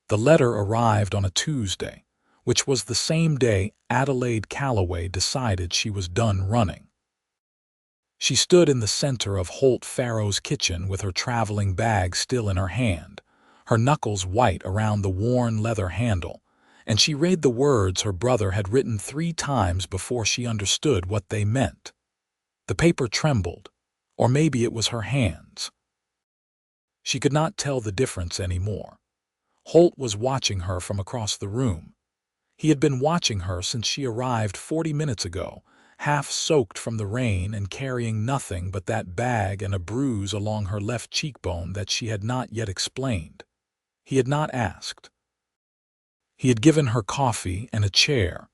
The letter arrived on a Tuesday, which was the same day Adelaide Calloway decided she was done running. She stood in the center of Holt Farrow's kitchen with her traveling bag still in her hand, her knuckles white around the worn leather handle, and she read the words her brother had written 3 times before she understood what they meant. The paper trembled, or maybe it was her hands. She could not tell the difference anymore. Holt was watching her from across the room. He had been watching her since she arrived 40 minutes ago, half soaked from the rain and carrying nothing but that bag and a bruise along her left cheekbone that she had not yet explained. He had not asked. He had given her coffee and a chair,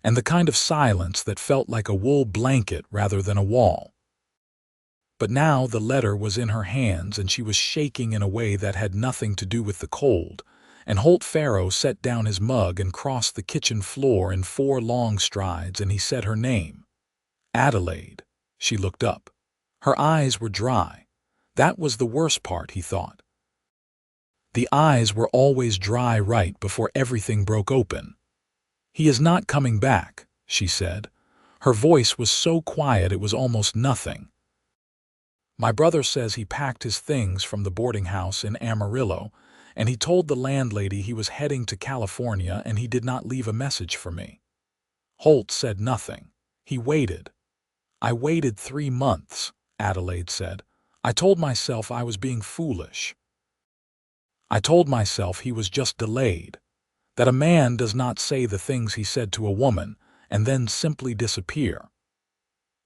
and the kind of silence that felt like a wool blanket rather than a wall. But now the letter was in her hands and she was shaking in a way that had nothing to do with the cold, and Holt Farrow set down his mug and crossed the kitchen floor in 4 long strides, and he said her name. Adelaide. She looked up. Her eyes were dry. That was the worst part, he thought. The eyes were always dry right before everything broke open. "He is not coming back," she said. Her voice was so quiet it was almost nothing. "My brother says he packed his things from the boarding house in Amarillo, and he told the landlady he was heading to California, and he did not leave a message for me." Holt said nothing. He waited. "I waited 3 months," Adelaide said. "I told myself I was being foolish. I told myself he was just delayed, that a man does not say the things he said to a woman and then simply disappear."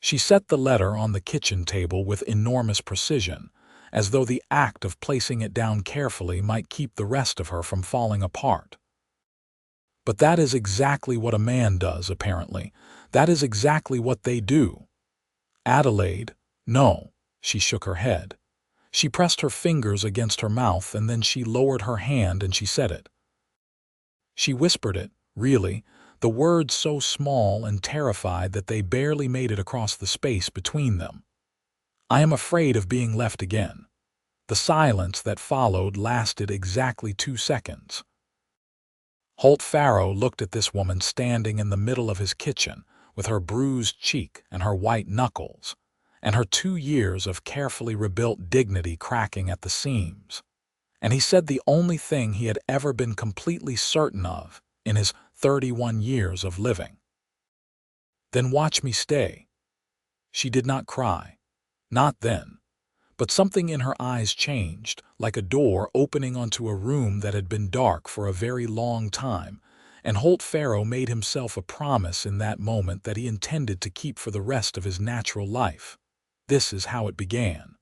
She set the letter on the kitchen table with enormous precision, as though the act of placing it down carefully might keep the rest of her from falling apart. But that is exactly what a man does, apparently. That is exactly what they do. "Adelaide, no," she shook her head. She pressed her fingers against her mouth and then she lowered her hand and she said it. She whispered it, really, the words so small and terrified that they barely made it across the space between them. "I am afraid of being left again." The silence that followed lasted exactly 2 seconds. Holt Farrow looked at this woman standing in the middle of his kitchen with her bruised cheek and her white knuckles, and her 2 years of carefully rebuilt dignity cracking at the seams. And he said the only thing he had ever been completely certain of in his 31 years of living. "Then watch me stay." She did not cry. Not then. But something in her eyes changed, like a door opening onto a room that had been dark for a very long time, and Holt Farrow made himself a promise in that moment that he intended to keep for the rest of his natural life. This is how it began.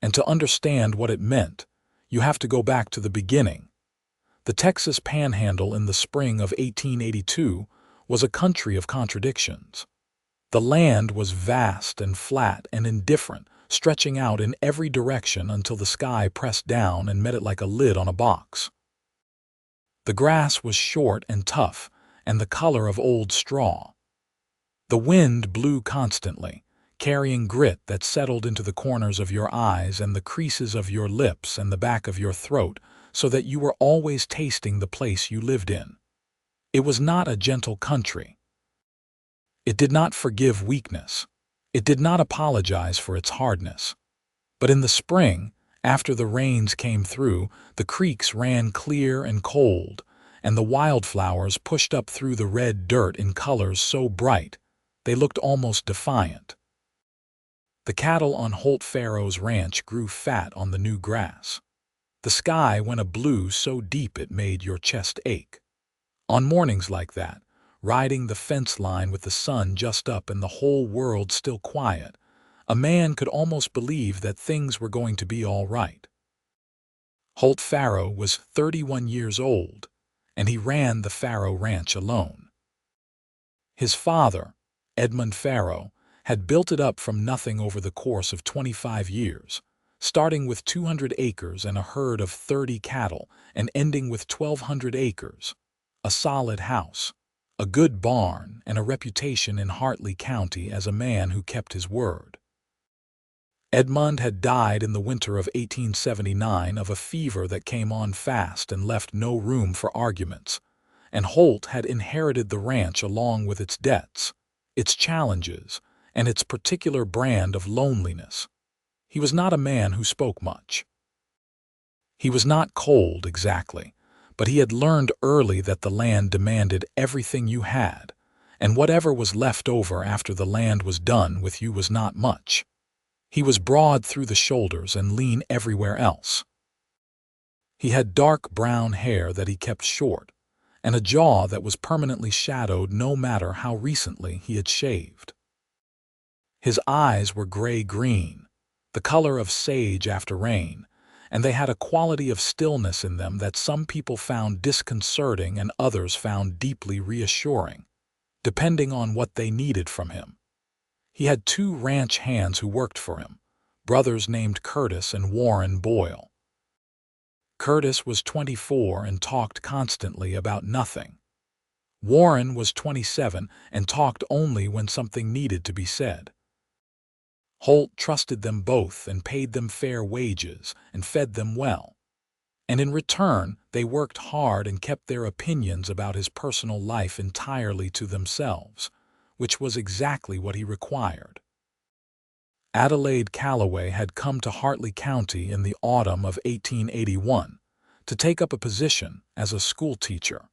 And to understand what it meant, you have to go back to the beginning. The Texas Panhandle in the spring of 1882 was a country of contradictions. The land was vast and flat and indifferent, stretching out in every direction until the sky pressed down and met it like a lid on a box. The grass was short and tough, and the color of old straw. The wind blew constantly, carrying grit that settled into the corners of your eyes and the creases of your lips and the back of your throat, so that you were always tasting the place you lived in. It was not a gentle country. It did not forgive weakness. It did not apologize for its hardness. But in the spring, after the rains came through, the creeks ran clear and cold, and the wildflowers pushed up through the red dirt in colors so bright they looked almost defiant. The cattle on Holt Farrow's ranch grew fat on the new grass. The sky went a blue so deep it made your chest ache. On mornings like that, riding the fence line with the sun just up and the whole world still quiet, a man could almost believe that things were going to be all right. Holt Farrow was 31 years old, and he ran the Farrow ranch alone. His father, Edmund Farrow, had built it up from nothing over the course of 25 years, starting with 200 acres and a herd of 30 cattle and ending with 1,200 acres, a solid house, a good barn, and a reputation in Hartley County as a man who kept his word. Edmund had died in the winter of 1879 of a fever that came on fast and left no room for arguments, and Holt had inherited the ranch along with its debts, its challenges, and its particular brand of loneliness. He was not a man who spoke much. He was not cold, exactly, but he had learned early that the land demanded everything you had, and whatever was left over after the land was done with you was not much. He was broad through the shoulders and lean everywhere else. He had dark brown hair that he kept short, and a jaw that was permanently shadowed no matter how recently he had shaved. His eyes were gray-green, the color of sage after rain, and they had a quality of stillness in them that some people found disconcerting and others found deeply reassuring, depending on what they needed from him. He had 2 ranch hands who worked for him, brothers named Curtis and Warren Boyle. Curtis was 24 and talked constantly about nothing. Warren was 27 and talked only when something needed to be said. Holt trusted them both and paid them fair wages and fed them well. And in return, they worked hard and kept their opinions about his personal life entirely to themselves, which was exactly what he required. Adelaide Calloway had come to Hartley County in the autumn of 1881 to take up a position as a schoolteacher.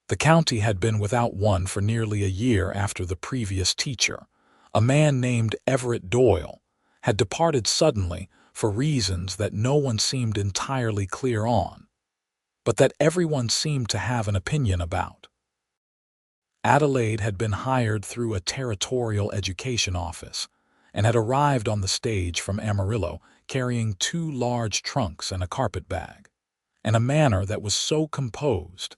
The county had been without one for nearly a year after the previous teacher, a man named Everett Doyle, had departed suddenly for reasons that no one seemed entirely clear on, but that everyone seemed to have an opinion about. Adelaide had been hired through a territorial education office and had arrived on the stage from Amarillo carrying 2 large trunks and a carpet bag, and a manner that was so composed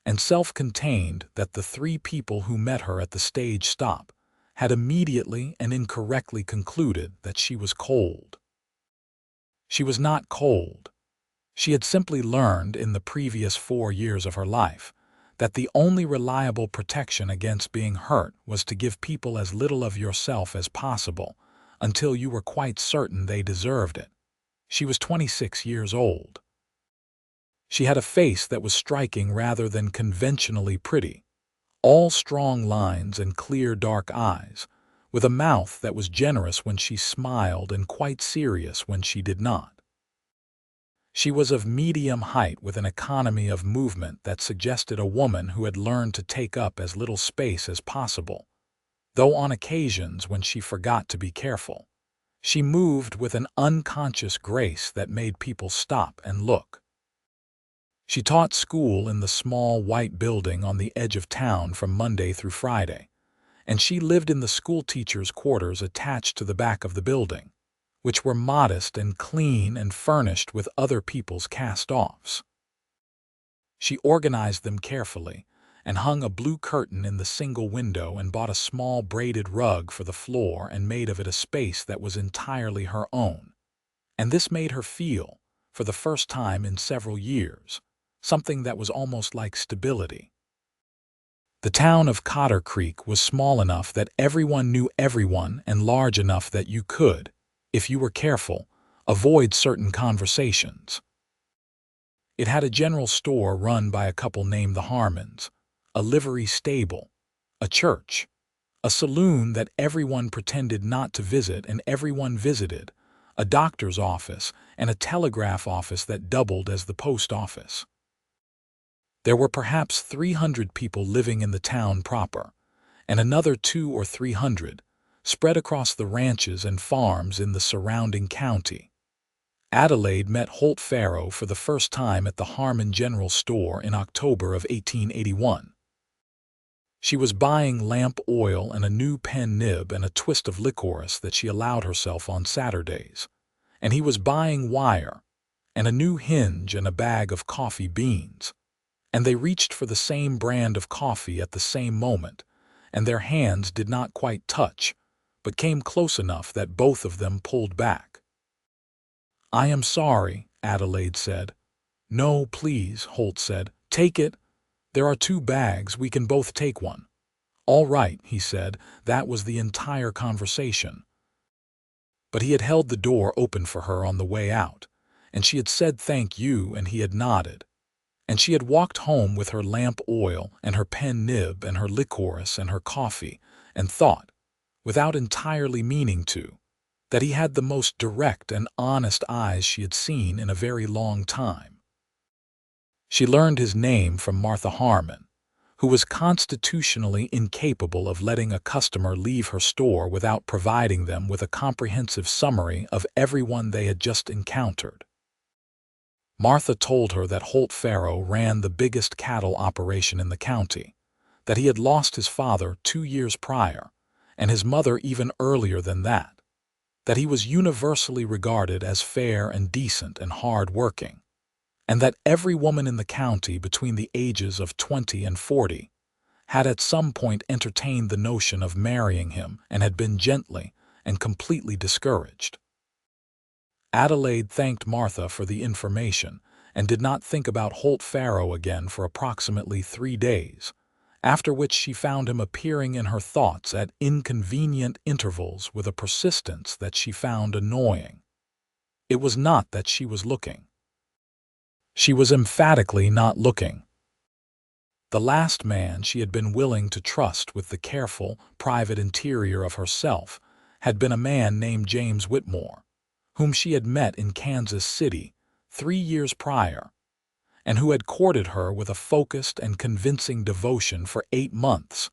and self-contained that the 3 people who met her at the stage stop had immediately and incorrectly concluded that she was cold. She was not cold. She had simply learned in the previous 4 years of her life that the only reliable protection against being hurt was to give people as little of yourself as possible until you were quite certain they deserved it. She was 26 years old. She had a face that was striking rather than conventionally pretty, all strong lines and clear dark eyes, with a mouth that was generous when she smiled and quite serious when she did not. She was of medium height with an economy of movement that suggested a woman who had learned to take up as little space as possible, though on occasions when she forgot to be careful, she moved with an unconscious grace that made people stop and look. She taught school in the small white building on the edge of town from Monday through Friday, and she lived in the schoolteachers' quarters attached to the back of the building, which were modest and clean and furnished with other people's cast-offs. She organized them carefully and hung a blue curtain in the single window and bought a small braided rug for the floor and made of it a space that was entirely her own. And this made her feel, for the first time in several years, something that was almost like stability. The town of Cotter Creek was small enough that everyone knew everyone and large enough that you could, if you were careful, avoid certain conversations. It had a general store run by a couple named the Harmons, a livery stable, a church, a saloon that everyone pretended not to visit and everyone visited, a doctor's office, and a telegraph office that doubled as the post office. There were perhaps 300 people living in the town proper, and another 200 or 300 spread across the ranches and farms in the surrounding county. Adelaide met Holt Farrow for the first time at the Harmon General Store in October of 1881. She was buying lamp oil and a new pen nib and a twist of licorice that she allowed herself on Saturdays, and he was buying wire and a new hinge and a bag of coffee beans, and they reached for the same brand of coffee at the same moment, and their hands did not quite touch, but came close enough that both of them pulled back. "I am sorry," Adelaide said. "No, please," Holt said. "Take it. There are 2 bags. We can both take one." "All right," he said. That was the entire conversation. but he had held the door open for her on the way out, and she had said thank you and he had nodded. And she had walked home with her lamp oil and her pen nib and her licorice and her coffee, and thought, without entirely meaning to, that he had the most direct and honest eyes she had seen in a very long time. She learned his name from Martha Harmon, who was constitutionally incapable of letting a customer leave her store without providing them with a comprehensive summary of everyone they had just encountered. Martha told her that Holt Farrow ran the biggest cattle operation in the county, that he had lost his father 2 years prior, and his mother even earlier than that he was universally regarded as fair and decent and hard-working, and that every woman in the county between the ages of 20 and 40 had at some point entertained the notion of marrying him and had been gently and completely discouraged. Adelaide thanked Martha for the information and did not think about Holt Farrow again for approximately 3 days, after which she found him appearing in her thoughts at inconvenient intervals with a persistence that she found annoying. It was not that she was looking. She was emphatically not looking. The last man she had been willing to trust with the careful, private interior of herself had been a man named James Whitmore, whom she had met in Kansas City 3 years prior, and who had courted her with a focused and convincing devotion for 8 months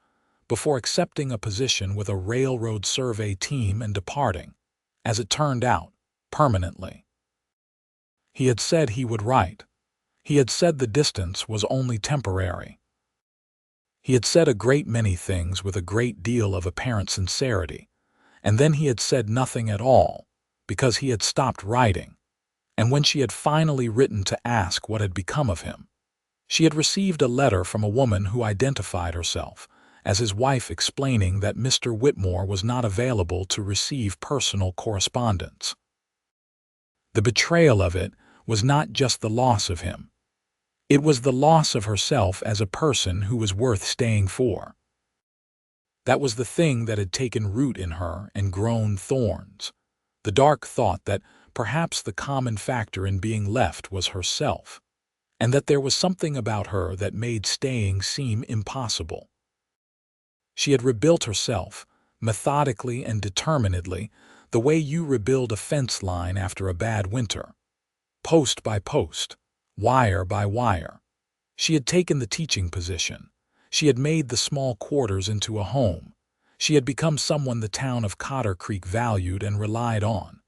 before accepting a position with a railroad survey team and departing, as it turned out, permanently. He had said he would write. He had said the distance was only temporary. He had said a great many things with a great deal of apparent sincerity, and then he had said nothing at all, because he had stopped writing, and when she had finally written to ask what had become of him, she had received a letter from a woman who identified herself as his wife explaining that Mr. Whitmore was not available to receive personal correspondence. The betrayal of it was not just the loss of him. It was the loss of herself as a person who was worth staying for. That was the thing that had taken root in her and grown thorns, the dark thought that perhaps the common factor in being left was herself, and that there was something about her that made staying seem impossible. She had rebuilt herself, methodically and determinedly, the way you rebuild a fence line after a bad winter. Post by post, wire by wire. She had taken the teaching position. She had made the small quarters into a home. She had become someone the town of Cotter Creek valued and relied on.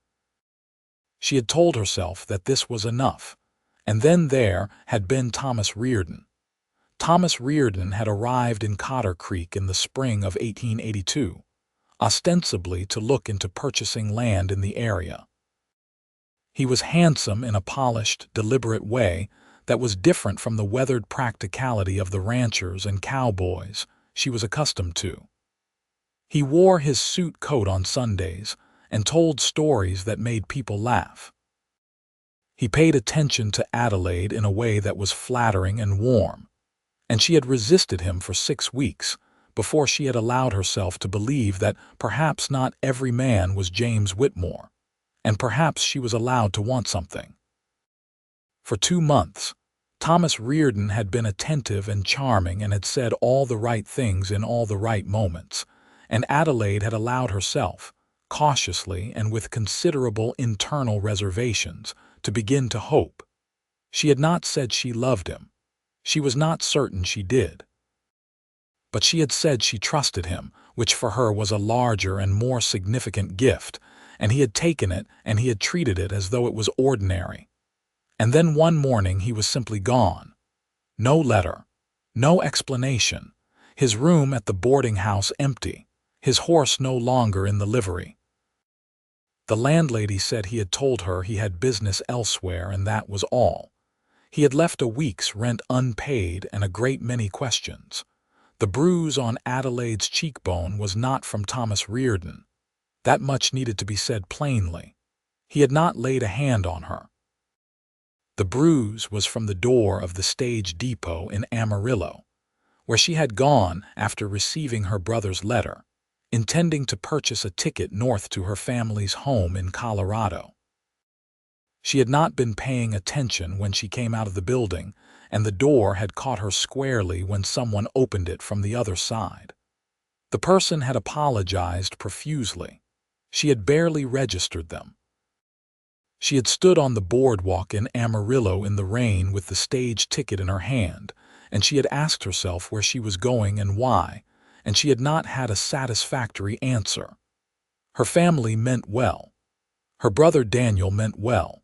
She had told herself that this was enough. And then there had been Thomas Reardon. Thomas Reardon had arrived in Cotter Creek in the spring of 1882, ostensibly to look into purchasing land in the area. He was handsome in a polished, deliberate way that was different from the weathered practicality of the ranchers and cowboys she was accustomed to. He wore his suit coat on Sundays and told stories that made people laugh. He paid attention to Adelaide in a way that was flattering and warm, and she had resisted him for 6 weeks before she had allowed herself to believe that perhaps not every man was James Whitmore, and perhaps she was allowed to want something. For 2 months, Thomas Reardon had been attentive and charming and had said all the right things in all the right moments, and Adelaide had allowed herself, cautiously and with considerable internal reservations, to begin to hope. She had not said she loved him. She was not certain she did. But she had said she trusted him, which for her was a larger and more significant gift, and he had taken it and he had treated it as though it was ordinary. And then one morning he was simply gone. No letter, no explanation, his room at the boarding house empty, his horse no longer in the livery. The landlady said he had told her he had business elsewhere and that was all. He had left a week's rent unpaid and a great many questions. The bruise on Adelaide's cheekbone was not from Thomas Reardon. That much needed to be said plainly. He had not laid a hand on her. The bruise was from the door of the stage depot in Amarillo, where she had gone after receiving her brother's letter, intending to purchase a ticket north to her family's home in Colorado. She had not been paying attention when she came out of the building, and the door had caught her squarely when someone opened it from the other side. The person had apologized profusely. She had barely registered them. She had stood on the boardwalk in Amarillo in the rain with the stage ticket in her hand, and she had asked herself where she was going and why, and she had not had a satisfactory answer. Her family meant well. Her brother Daniel meant well.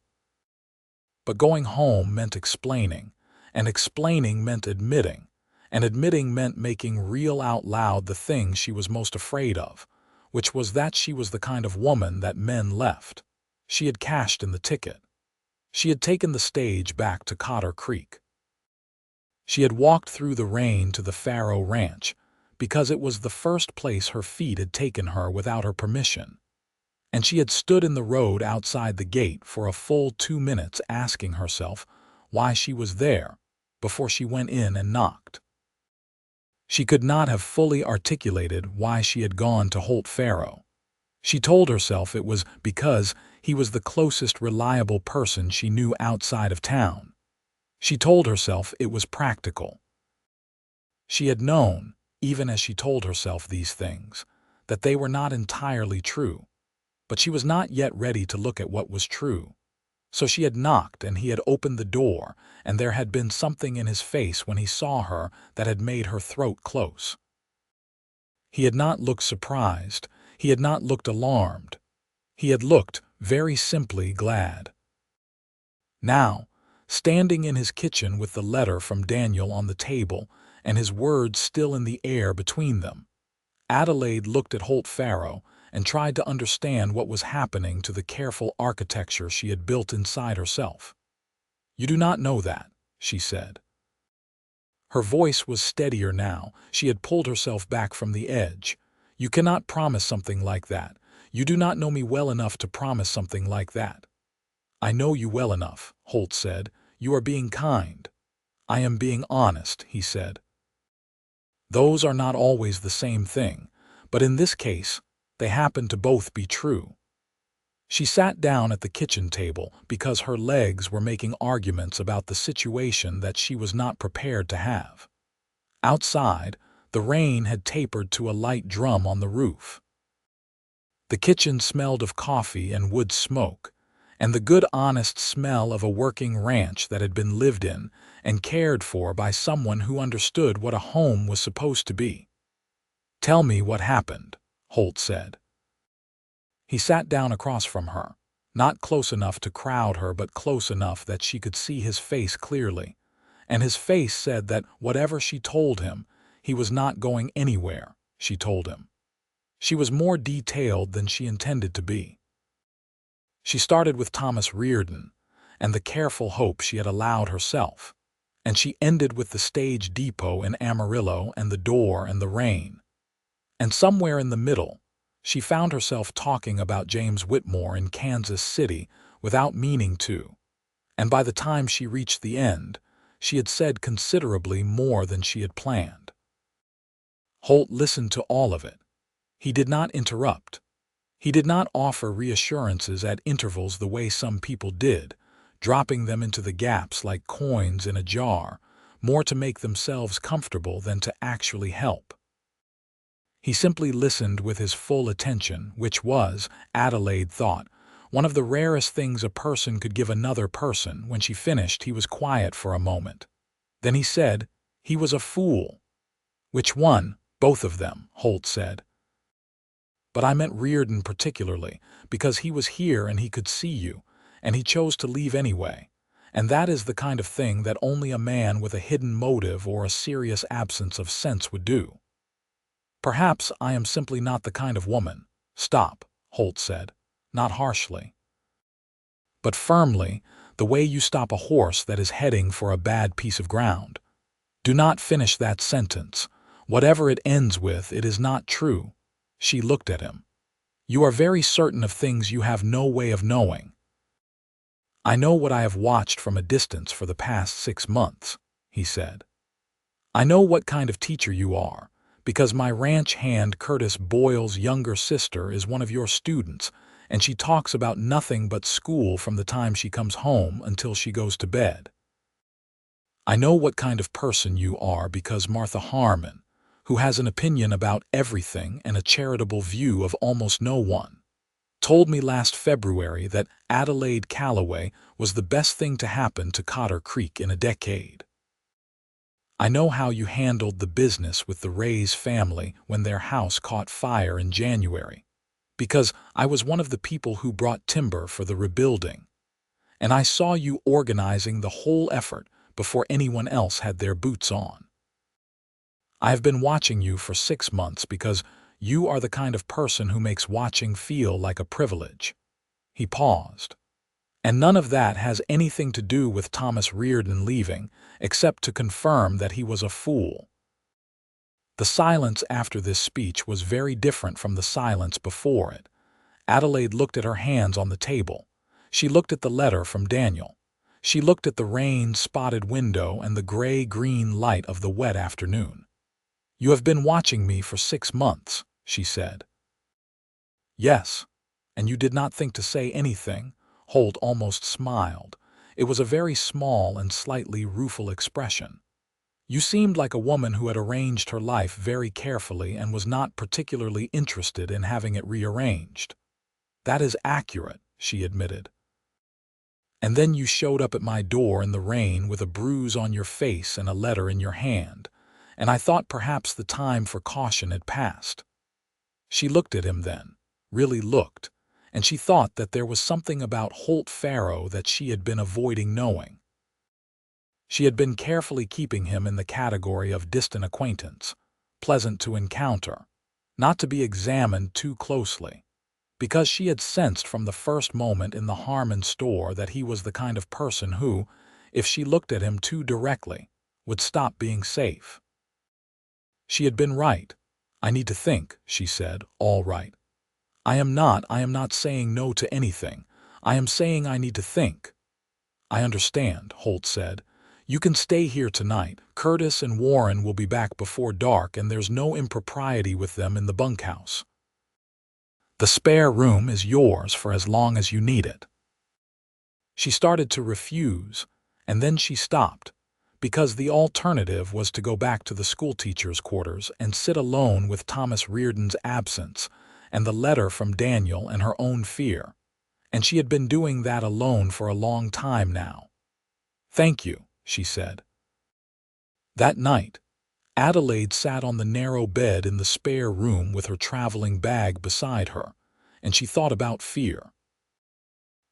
But going home meant explaining, and explaining meant admitting, and admitting meant making real out loud the thing she was most afraid of, which was that she was the kind of woman that men left. She had cashed in the ticket. She had taken the stage back to Cotter Creek. She had walked through the rain to the Farrow ranch because it was the first place her feet had taken her without her permission. And she had stood in the road outside the gate for a full 2 minutes asking herself why she was there before she went in and knocked. She could not have fully articulated why she had gone to Holt Farrow. She told herself it was because he was the closest reliable person she knew outside of town. She told herself it was practical. She had known, even as she told herself these things, that they were not entirely true, but she was not yet ready to look at what was true. So she had knocked and he had opened the door, and there had been something in his face when he saw her that had made her throat close. He had not looked surprised. He had not looked alarmed. He had looked, very simply, glad. Now, standing in his kitchen with the letter from Daniel on the table and his words still in the air between them, Adelaide looked at Holt Farrow and tried to understand what was happening to the careful architecture she had built inside herself. "You do not know that," she said. Her voice was steadier now. She had pulled herself back from the edge. "You cannot promise something like that. You do not know me well enough to promise something like that." "I know you well enough," Holt said. "You are being kind." "I am being honest," he said. "Those are not always the same thing, but in this case, they happen to both be true." She sat down at the kitchen table because her legs were making arguments about the situation that she was not prepared to have. Outside, the rain had tapered to a light drum on the roof. The kitchen smelled of coffee and wood smoke, and the good honest smell of a working ranch that had been lived in and cared for by someone who understood what a home was supposed to be. "Tell me what happened," Holt said. He sat down across from her, not close enough to crowd her but close enough that she could see his face clearly, and his face said that whatever she told him, he was not going anywhere, she told him. She was more detailed than she intended to be. She started with Thomas Reardon and the careful hope she had allowed herself, and she ended with the stage depot in Amarillo and the door and the rain. And somewhere in the middle, she found herself talking about James Whitmore in Kansas City without meaning to, and by the time she reached the end, she had said considerably more than she had planned. Holt listened to all of it. He did not interrupt. He did not offer reassurances at intervals the way some people did, dropping them into the gaps like coins in a jar, more to make themselves comfortable than to actually help. He simply listened with his full attention, which was, Adelaide thought, one of the rarest things a person could give another person. When she finished, he was quiet for a moment. Then he said, "He was a fool." "Which one?" "Both of them," Holt said. "But I meant Reardon particularly, because he was here and he could see you, and he chose to leave anyway. And that is the kind of thing that only a man with a hidden motive or a serious absence of sense would do." "Perhaps I am simply not the kind of woman." "Stop," Holt said, not harshly, but firmly, the way you stop a horse that is heading for a bad piece of ground. "Do not finish that sentence. Whatever it ends with, it is not true." She looked at him. "You are very certain of things you have no way of knowing." "I know what I have watched from a distance for the past 6 months," he said. "I know what kind of teacher you are, because my ranch hand Curtis Boyle's younger sister is one of your students, and she talks about nothing but school from the time she comes home until she goes to bed. I know what kind of person you are because Martha Harmon, who has an opinion about everything and a charitable view of almost no one, told me last February that Adelaide Calloway was the best thing to happen to Cotter Creek in a decade. I know how you handled the business with the Ray's family when their house caught fire in January, because I was one of the people who brought timber for the rebuilding, and I saw you organizing the whole effort before anyone else had their boots on. I have been watching you for 6 months because you are the kind of person who makes watching feel like a privilege. He paused. And none of that has anything to do with Thomas Reardon leaving, except to confirm that he was a fool. The silence after this speech was very different from the silence before it. Adelaide looked at her hands on the table. She looked at the letter from Daniel. She looked at the rain-spotted window and the gray-green light of the wet afternoon. "You have been watching me for 6 months," she said. "Yes, and you did not think to say anything?" Holt almost smiled. It was a very small and slightly rueful expression. "You seemed like a woman who had arranged her life very carefully and was not particularly interested in having it rearranged." "That is accurate," she admitted. "And then you showed up at my door in the rain with a bruise on your face and a letter in your hand, and I thought perhaps the time for caution had passed." She looked at him then, really looked, and she thought that there was something about Holt Farrow that she had been avoiding knowing. She had been carefully keeping him in the category of distant acquaintance, pleasant to encounter, not to be examined too closely, because she had sensed from the first moment in the Harmon store that he was the kind of person who, if she looked at him too directly, would stop being safe. She had been right. "I need to think," she said. "All right. I am not saying no to anything. I am saying I need to think." "I understand," Holt said. "You can stay here tonight. Curtis and Warren will be back before dark, and there's no impropriety with them in the bunkhouse. The spare room is yours for as long as you need it." She started to refuse, and then she stopped, because the alternative was to go back to the schoolteacher's quarters and sit alone with Thomas Reardon's absence and the letter from Daniel and her own fear, and she had been doing that alone for a long time now. "Thank you," she said. That night, Adelaide sat on the narrow bed in the spare room with her traveling bag beside her, and she thought about fear.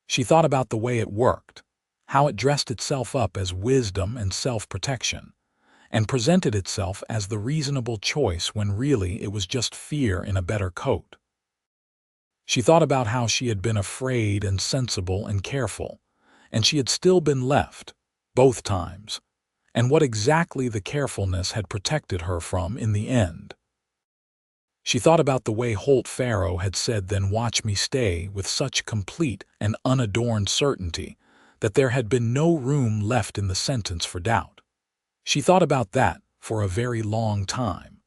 She thought about the way it worked, how it dressed itself up as wisdom and self-protection, and presented itself as the reasonable choice when really it was just fear in a better coat. She thought about how she had been afraid and sensible and careful, and she had still been left, both times, and what exactly the carefulness had protected her from in the end. She thought about the way Holt Farrow had said "then watch me stay" with such complete and unadorned certainty that there had been no room left in the sentence for doubt. She thought about that for a very long time.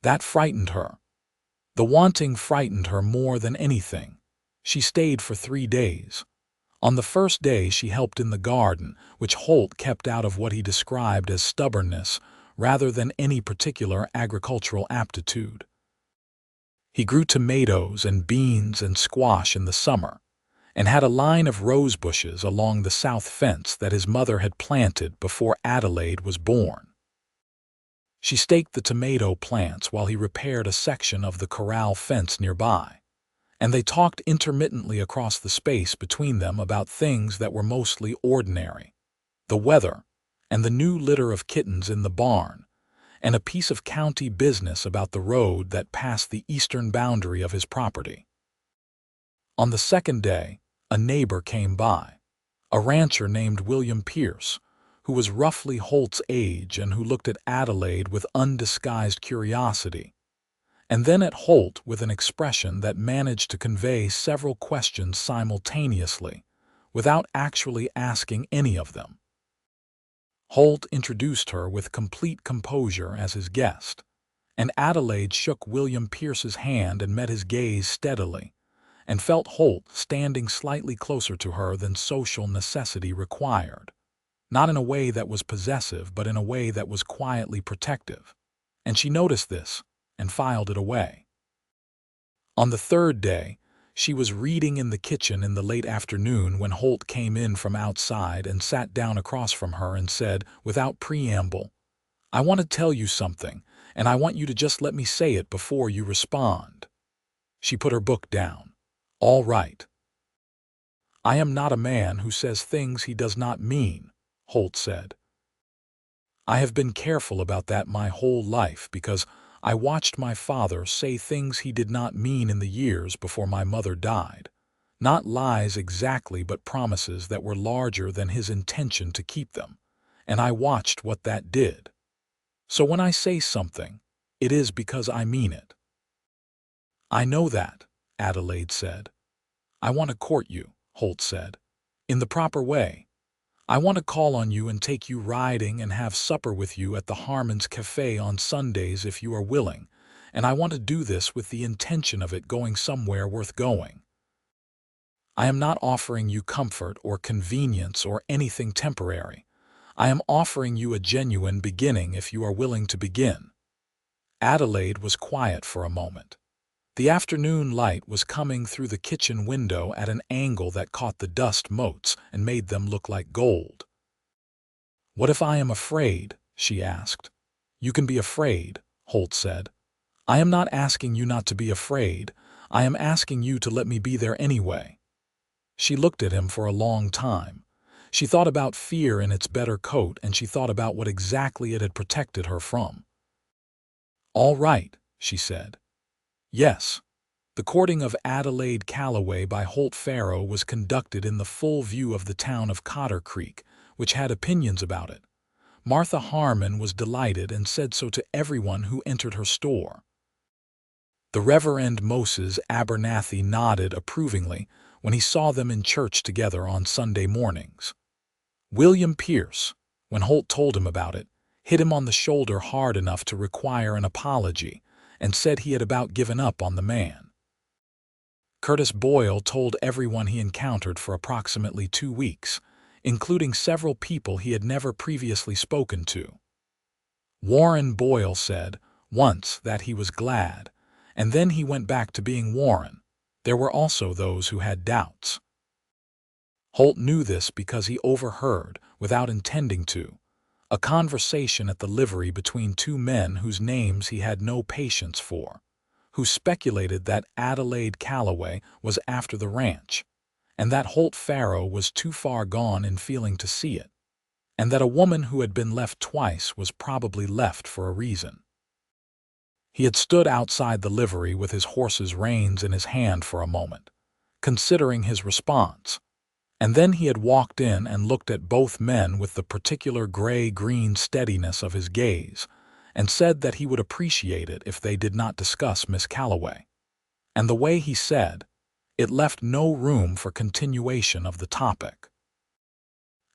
That frightened her. The wanting frightened her more than anything. She stayed for 3 days. On the first day she helped in the garden, which Holt kept out of what he described as stubbornness rather than any particular agricultural aptitude. He grew tomatoes and beans and squash in the summer, and had a line of rose bushes along the south fence that his mother had planted before Adelaide was born. She staked the tomato plants while he repaired a section of the corral fence nearby, and they talked intermittently across the space between them about things that were mostly ordinary: the weather, and the new litter of kittens in the barn, and a piece of county business about the road that passed the eastern boundary of his property. On the second day, a neighbor came by, a rancher named William Pierce, who was roughly Holt's age and who looked at Adelaide with undisguised curiosity, and then at Holt with an expression that managed to convey several questions simultaneously, without actually asking any of them. Holt introduced her with complete composure as his guest, And Adelaide shook William Pierce's hand and met his gaze steadily, and felt Holt standing slightly closer to her than social necessity required. Not in a way that was possessive, but in a way that was quietly protective. And she noticed this, and filed it away. On the third day, she was reading in the kitchen in the late afternoon when Holt came in from outside and sat down across from her and said, without preamble, "I want to tell you something, and I want you to just let me say it before you respond." She put her book down. "All right." "I am not a man who says things he does not mean," Holt said. "I have been careful about that my whole life because I watched my father say things he did not mean in the years before my mother died. Not lies exactly, but promises that were larger than his intention to keep them. And I watched what that did. So when I say something, it is because I mean it." "I know that," Adelaide said. "I want to court you," Holt said, "in the proper way. I want to call on you and take you riding and have supper with you at the Harmon's Cafe on Sundays if you are willing, and I want to do this with the intention of it going somewhere worth going. I am not offering you comfort or convenience or anything temporary. I am offering you a genuine beginning if you are willing to begin." Adelaide was quiet for a moment. The afternoon light was coming through the kitchen window at an angle that caught the dust motes and made them look like gold. "What if I am afraid?" she asked. "You can be afraid," Holt said. "I am not asking you not to be afraid. I am asking you to let me be there anyway." She looked at him for a long time. She thought about fear in its better coat, and she thought about what exactly it had protected her from. "All right," she said. Yes. The courting of Adelaide Calloway by Holt Farrow was conducted in the full view of the town of Cotter Creek, which had opinions about it. Martha Harmon was delighted and said so to everyone who entered her store. The Reverend Moses Abernathy nodded approvingly when he saw them in church together on Sunday mornings. William Pierce, when Holt told him about it, hit him on the shoulder hard enough to require an apology, and said he had about given up on the man. Curtis Boyle told everyone he encountered for approximately 2 weeks, including several people he had never previously spoken to. Warren Boyle said once that he was glad, and then he went back to being Warren. There were also those who had doubts. Holt knew this because he overheard, without intending to, a conversation at the livery between two men whose names he had no patience for, who speculated that Adelaide Calloway was after the ranch, and that Holt Farrow was too far gone in feeling to see it, and that a woman who had been left twice was probably left for a reason. He had stood outside the livery with his horse's reins in his hand for a moment, considering his response. And then he had walked in and looked at both men with the particular gray-green steadiness of his gaze, and said that he would appreciate it if they did not discuss Miss Calloway. And the way he said, it left no room for continuation of the topic.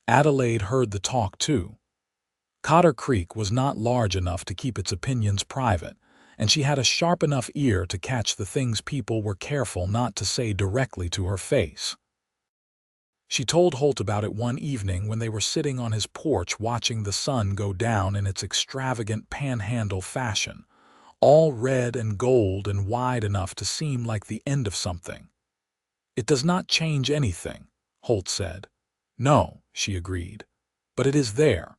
Adelaide heard the talk too. Cotter Creek was not large enough to keep its opinions private, and she had a sharp enough ear to catch the things people were careful not to say directly to her face. She told Holt about it one evening when they were sitting on his porch watching the sun go down in its extravagant Panhandle fashion, all red and gold and wide enough to seem like the end of something. "It does not change anything," Holt said. "No," she agreed, "but it is there."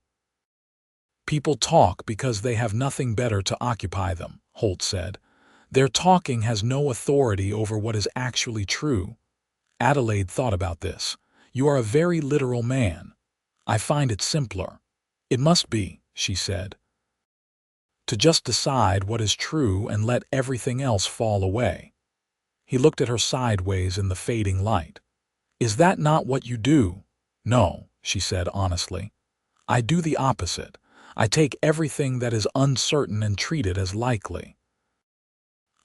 "People talk because they have nothing better to occupy them," Holt said. "Their talking has no authority over what is actually true." Adelaide thought about this. "You are a very literal man. I find it simpler. It must be," she said, "to just decide what is true and let everything else fall away." He looked at her sideways in the fading light. "Is that not what you do?" "No," she said honestly. "I do the opposite. I take everything that is uncertain and treat it as likely.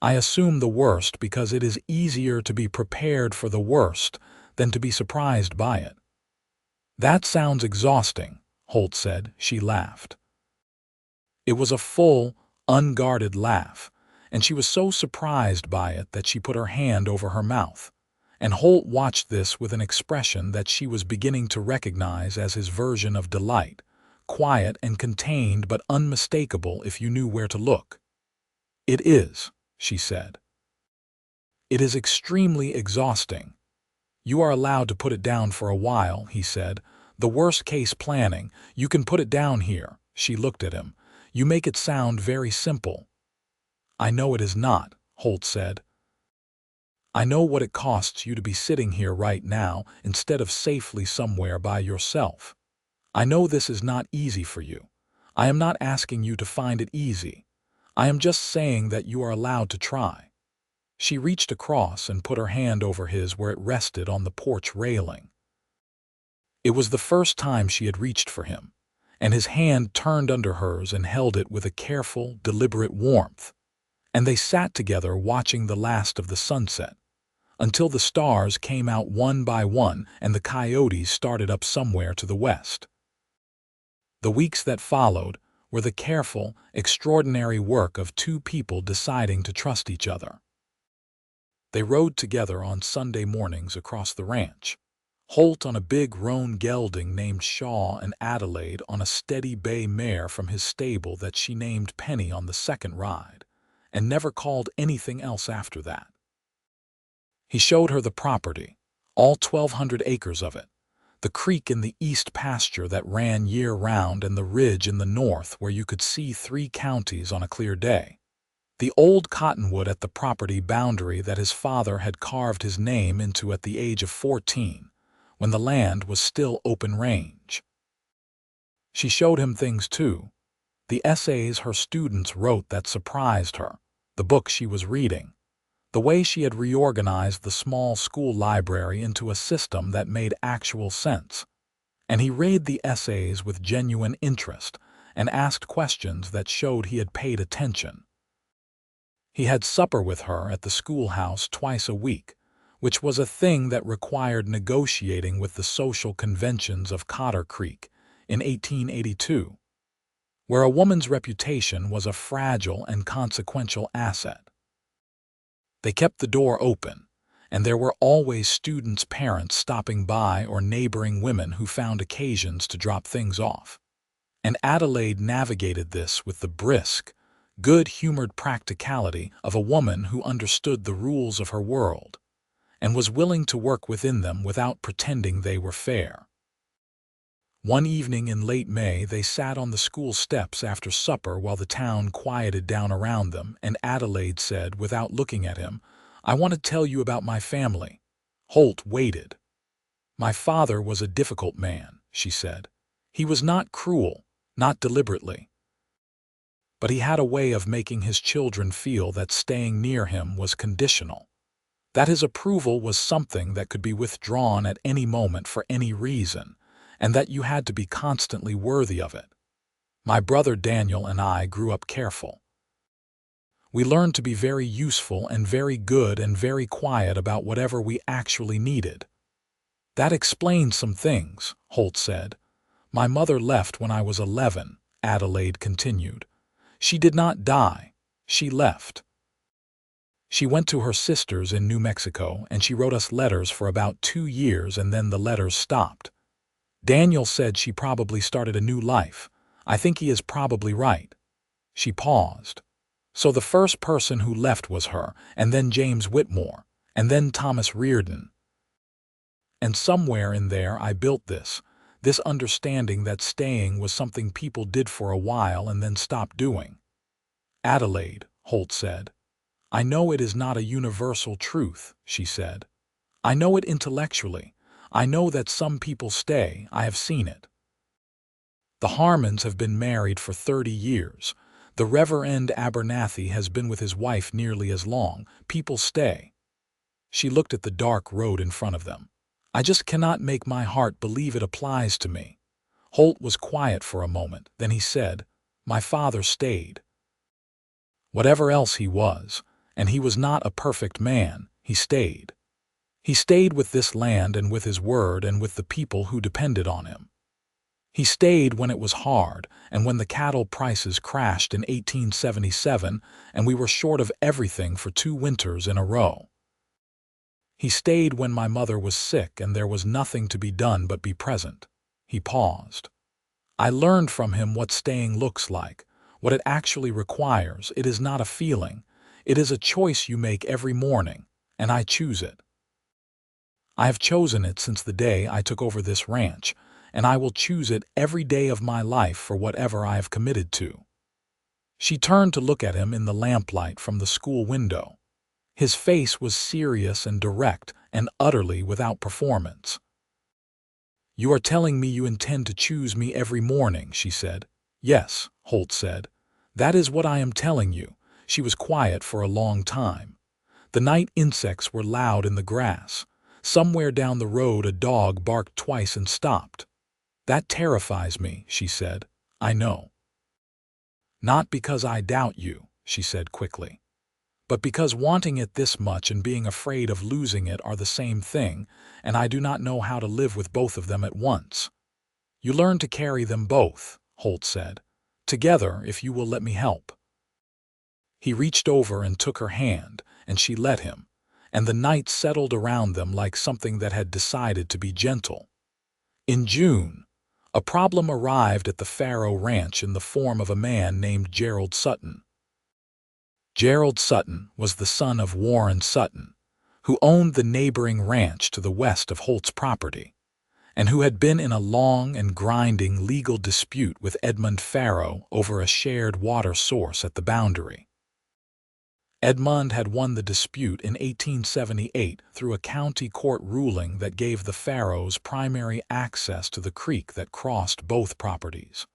I assume the worst because it is easier to be prepared for the worst than to be surprised by it." "That sounds exhausting," Holt said. She laughed. It was a full, unguarded laugh, and she was so surprised by it that she put her hand over her mouth. And Holt watched this with an expression that she was beginning to recognize as his version of delight, quiet and contained but unmistakable if you knew where to look. "It is," she said. "It is extremely exhausting." "You are allowed to put it down for a while," he said. "The worst-case planning. You can put it down here." She looked at him. "You make it sound very simple." "I know it is not," Holt said. "I know what it costs you to be sitting here right now instead of safely somewhere by yourself. I know this is not easy for you. I am not asking you to find it easy. I am just saying that you are allowed to try." She reached across and put her hand over his where it rested on the porch railing. It was the first time she had reached for him, and his hand turned under hers and held it with a careful, deliberate warmth. And they sat together watching the last of the sunset, until the stars came out one by one and the coyotes started up somewhere to the west. The weeks that followed were the careful, extraordinary work of two people deciding to trust each other. They rode together on Sunday mornings across the ranch, Holt on a big roan gelding named Shaw and Adelaide on a steady bay mare from his stable that she named Penny on the second ride, and never called anything else after that. He showed her the property, all 1,200 acres of it, the creek in the east pasture that ran year-round and the ridge in the north where you could see 3 counties on a clear day, the old cottonwood at the property boundary that his father had carved his name into at the age of 14, when the land was still open range. She showed him things too, the essays her students wrote that surprised her, the book she was reading, the way she had reorganized the small school library into a system that made actual sense. And he read the essays with genuine interest and asked questions that showed he had paid attention. He had supper with her at the schoolhouse twice a week, which was a thing that required negotiating with the social conventions of Cotter Creek in 1882, where a woman's reputation was a fragile and consequential asset. They kept the door open, and there were always students' parents stopping by or neighboring women who found occasions to drop things off. And Adelaide navigated this with the brisk, good-humored practicality of a woman who understood the rules of her world and was willing to work within them without pretending they were fair. One evening in late May, they sat on the school steps after supper while the town quieted down around them, and Adelaide said, without looking at him, "I want to tell you about my family." Holt waited. "My father was a difficult man," she said. "He was not cruel, not deliberately. But he had a way of making his children feel that staying near him was conditional, that his approval was something that could be withdrawn at any moment for any reason, and that you had to be constantly worthy of it. My brother Daniel and I grew up careful. We learned to be very useful and very good and very quiet about whatever we actually needed." "That explains some things," Holt said. "My mother left when I was 11, Adelaide continued. "She did not die. She left. She went to her sister's in New Mexico, and she wrote us letters for about 2 years, and then the letters stopped. Daniel said she probably started a new life. I think he is probably right." She paused. "So the first person who left was her, and then James Whitmore, and then Thomas Reardon. And somewhere in there I built this understanding that staying was something people did for a while and then stopped doing." "Adelaide," Holt said. "I know it is not a universal truth," she said. "I know it intellectually. I know that some people stay. I have seen it. The Harmons have been married for 30 years. The Reverend Abernathy has been with his wife nearly as long. People stay." She looked at the dark road in front of them. "I just cannot make my heart believe it applies to me." Holt was quiet for a moment. Then he said, "My father stayed. Whatever else he was, and he was not a perfect man, he stayed. He stayed with this land and with his word and with the people who depended on him. He stayed when it was hard and when the cattle prices crashed in 1877 and we were short of everything for 2 winters in a row. He stayed when my mother was sick and there was nothing to be done but be present. He paused. I learned from him what staying looks like, what it actually requires. It is not a feeling. It is a choice you make every morning, and I choose it. I have chosen it since the day I took over this ranch, and I will choose it every day of my life for whatever I have committed to. She turned to look at him in the lamplight from the school window. His face was serious and direct and utterly without performance. "You are telling me you intend to choose me every morning," she said. "Yes," Holt said. "That is what I am telling you." She was quiet for a long time. The night insects were loud in the grass. Somewhere down the road a dog barked twice and stopped. "That terrifies me," she said. "I know." "Not because I doubt you," she said quickly, "but because wanting it this much and being afraid of losing it are the same thing, and I do not know how to live with both of them at once." "You learn to carry them both," Holt said. "Together, if you will let me help." He reached over and took her hand, and she let him, and the night settled around them like something that had decided to be gentle. In June, a problem arrived at the Farrow ranch in the form of a man named Gerald Sutton. Gerald Sutton was the son of Warren Sutton, who owned the neighboring ranch to the west of Holt's property, and who had been in a long and grinding legal dispute with Edmund Farrow over a shared water source at the boundary. Edmund had won the dispute in 1878 through a county court ruling that gave the Farrows primary access to the creek that crossed both properties.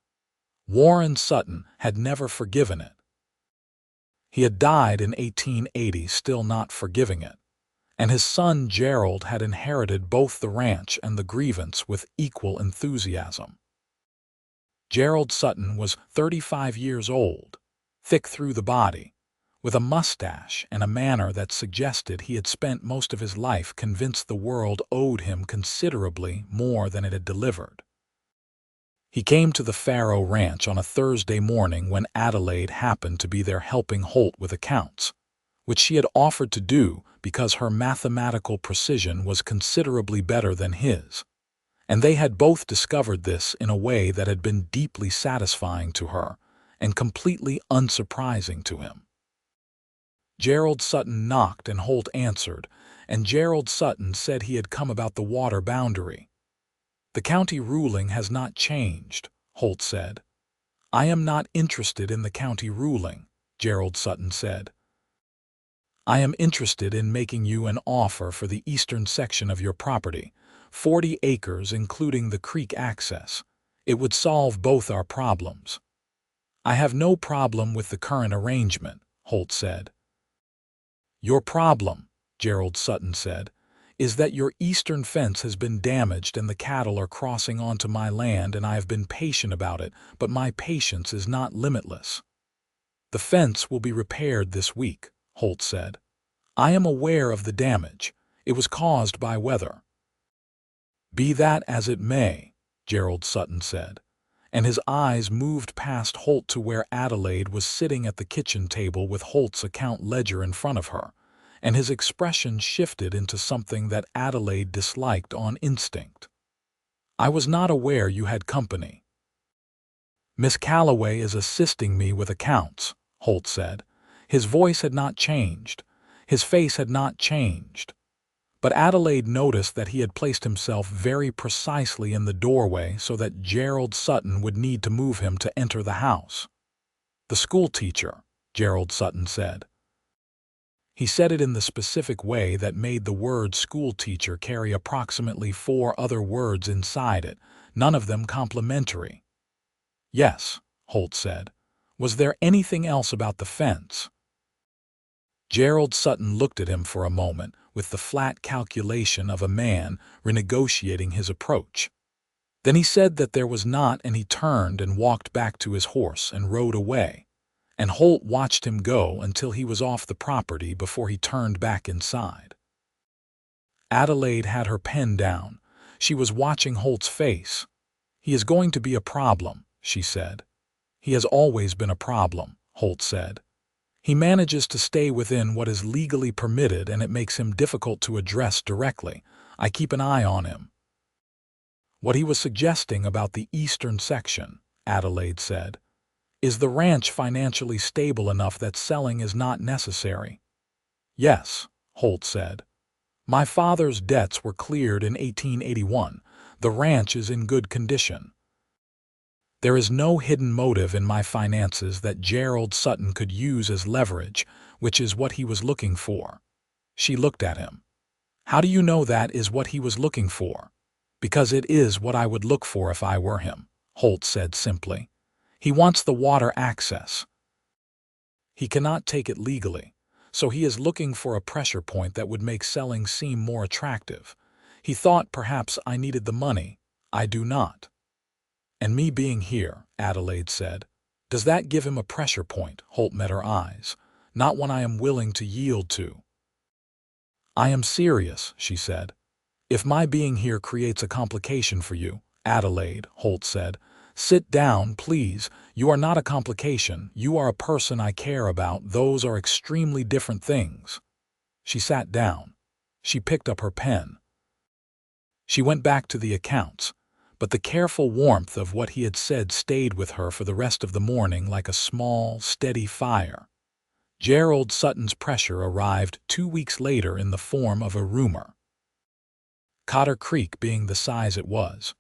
Warren Sutton had never forgiven it. He had died in 1880, still not forgiving it, and his son Gerald had inherited both the ranch and the grievance with equal enthusiasm. Gerald Sutton was 35 years old, thick through the body, with a mustache and a manner that suggested he had spent most of his life convinced the world owed him considerably more than it had delivered. He came to the Farrow ranch on a Thursday morning when Adelaide happened to be there helping Holt with accounts, which she had offered to do because her mathematical precision was considerably better than his, and they had both discovered this in a way that had been deeply satisfying to her and completely unsurprising to him. Gerald Sutton knocked and Holt answered, and Gerald Sutton said he had come about the water boundary. "The county ruling has not changed," Holt said. "I am not interested in the county ruling," Gerald Sutton said. "I am interested in making you an offer for the eastern section of your property, 40 acres including the creek access. It would solve both our problems." "I have no problem with the current arrangement," Holt said. "Your problem," Gerald Sutton said, "is that your eastern fence has been damaged and the cattle are crossing onto my land, and I have been patient about it, but my patience is not limitless." "The fence will be repaired this week," Holt said. "I am aware of the damage. It was caused by weather." "Be that as it may," Gerald Sutton said, and his eyes moved past Holt to where Adelaide was sitting at the kitchen table with Holt's account ledger in front of her, and his expression shifted into something that Adelaide disliked on instinct. "I was not aware you had company." "Miss Calloway is assisting me with accounts," Holt said. His voice had not changed. His face had not changed. But Adelaide noticed that he had placed himself very precisely in the doorway so that Gerald Sutton would need to move him to enter the house. "The school teacher," Gerald Sutton said. He said it in the specific way that made the word school teacher carry approximately 4 other words inside it, none of them complimentary. "Yes," Holt said. "Was there anything else about the fence?" Gerald Sutton looked at him for a moment with the flat calculation of a man renegotiating his approach. Then he said that there was not, and he turned and walked back to his horse and rode away, and Holt watched him go until he was off the property before he turned back inside. Adelaide had her pen down. She was watching Holt's face. "He is going to be a problem," she said. "He has always been a problem," Holt said. "He manages to stay within what is legally permitted, and it makes him difficult to address directly. I keep an eye on him." "What he was suggesting about the eastern section," Adelaide said, "is the ranch financially stable enough that selling is not necessary?" "Yes," Holt said. "My father's debts were cleared in 1881. The ranch is in good condition. There is no hidden motive in my finances that Gerald Sutton could use as leverage, which is what he was looking for." She looked at him. "How do you know that is what he was looking for?" "Because it is what I would look for if I were him," Holt said simply. "He wants the water access. He cannot take it legally, so he is looking for a pressure point that would make selling seem more attractive. He thought perhaps I needed the money. I do not." "And me being here," Adelaide said, "does that give him a pressure point?" Holt met her eyes. "Not one I am willing to yield to." "I am serious," she said. "If my being here creates a complication for you, Adelaide," Holt said, "sit down, please. You are not a complication. You are a person I care about. Those are extremely different things." She sat down. She picked up her pen. She went back to the accounts, but the careful warmth of what he had said stayed with her for the rest of the morning like a small, steady fire. Gerald Sutton's pressure arrived 2 weeks later in the form of a rumor. Cotter Creek being the size it was,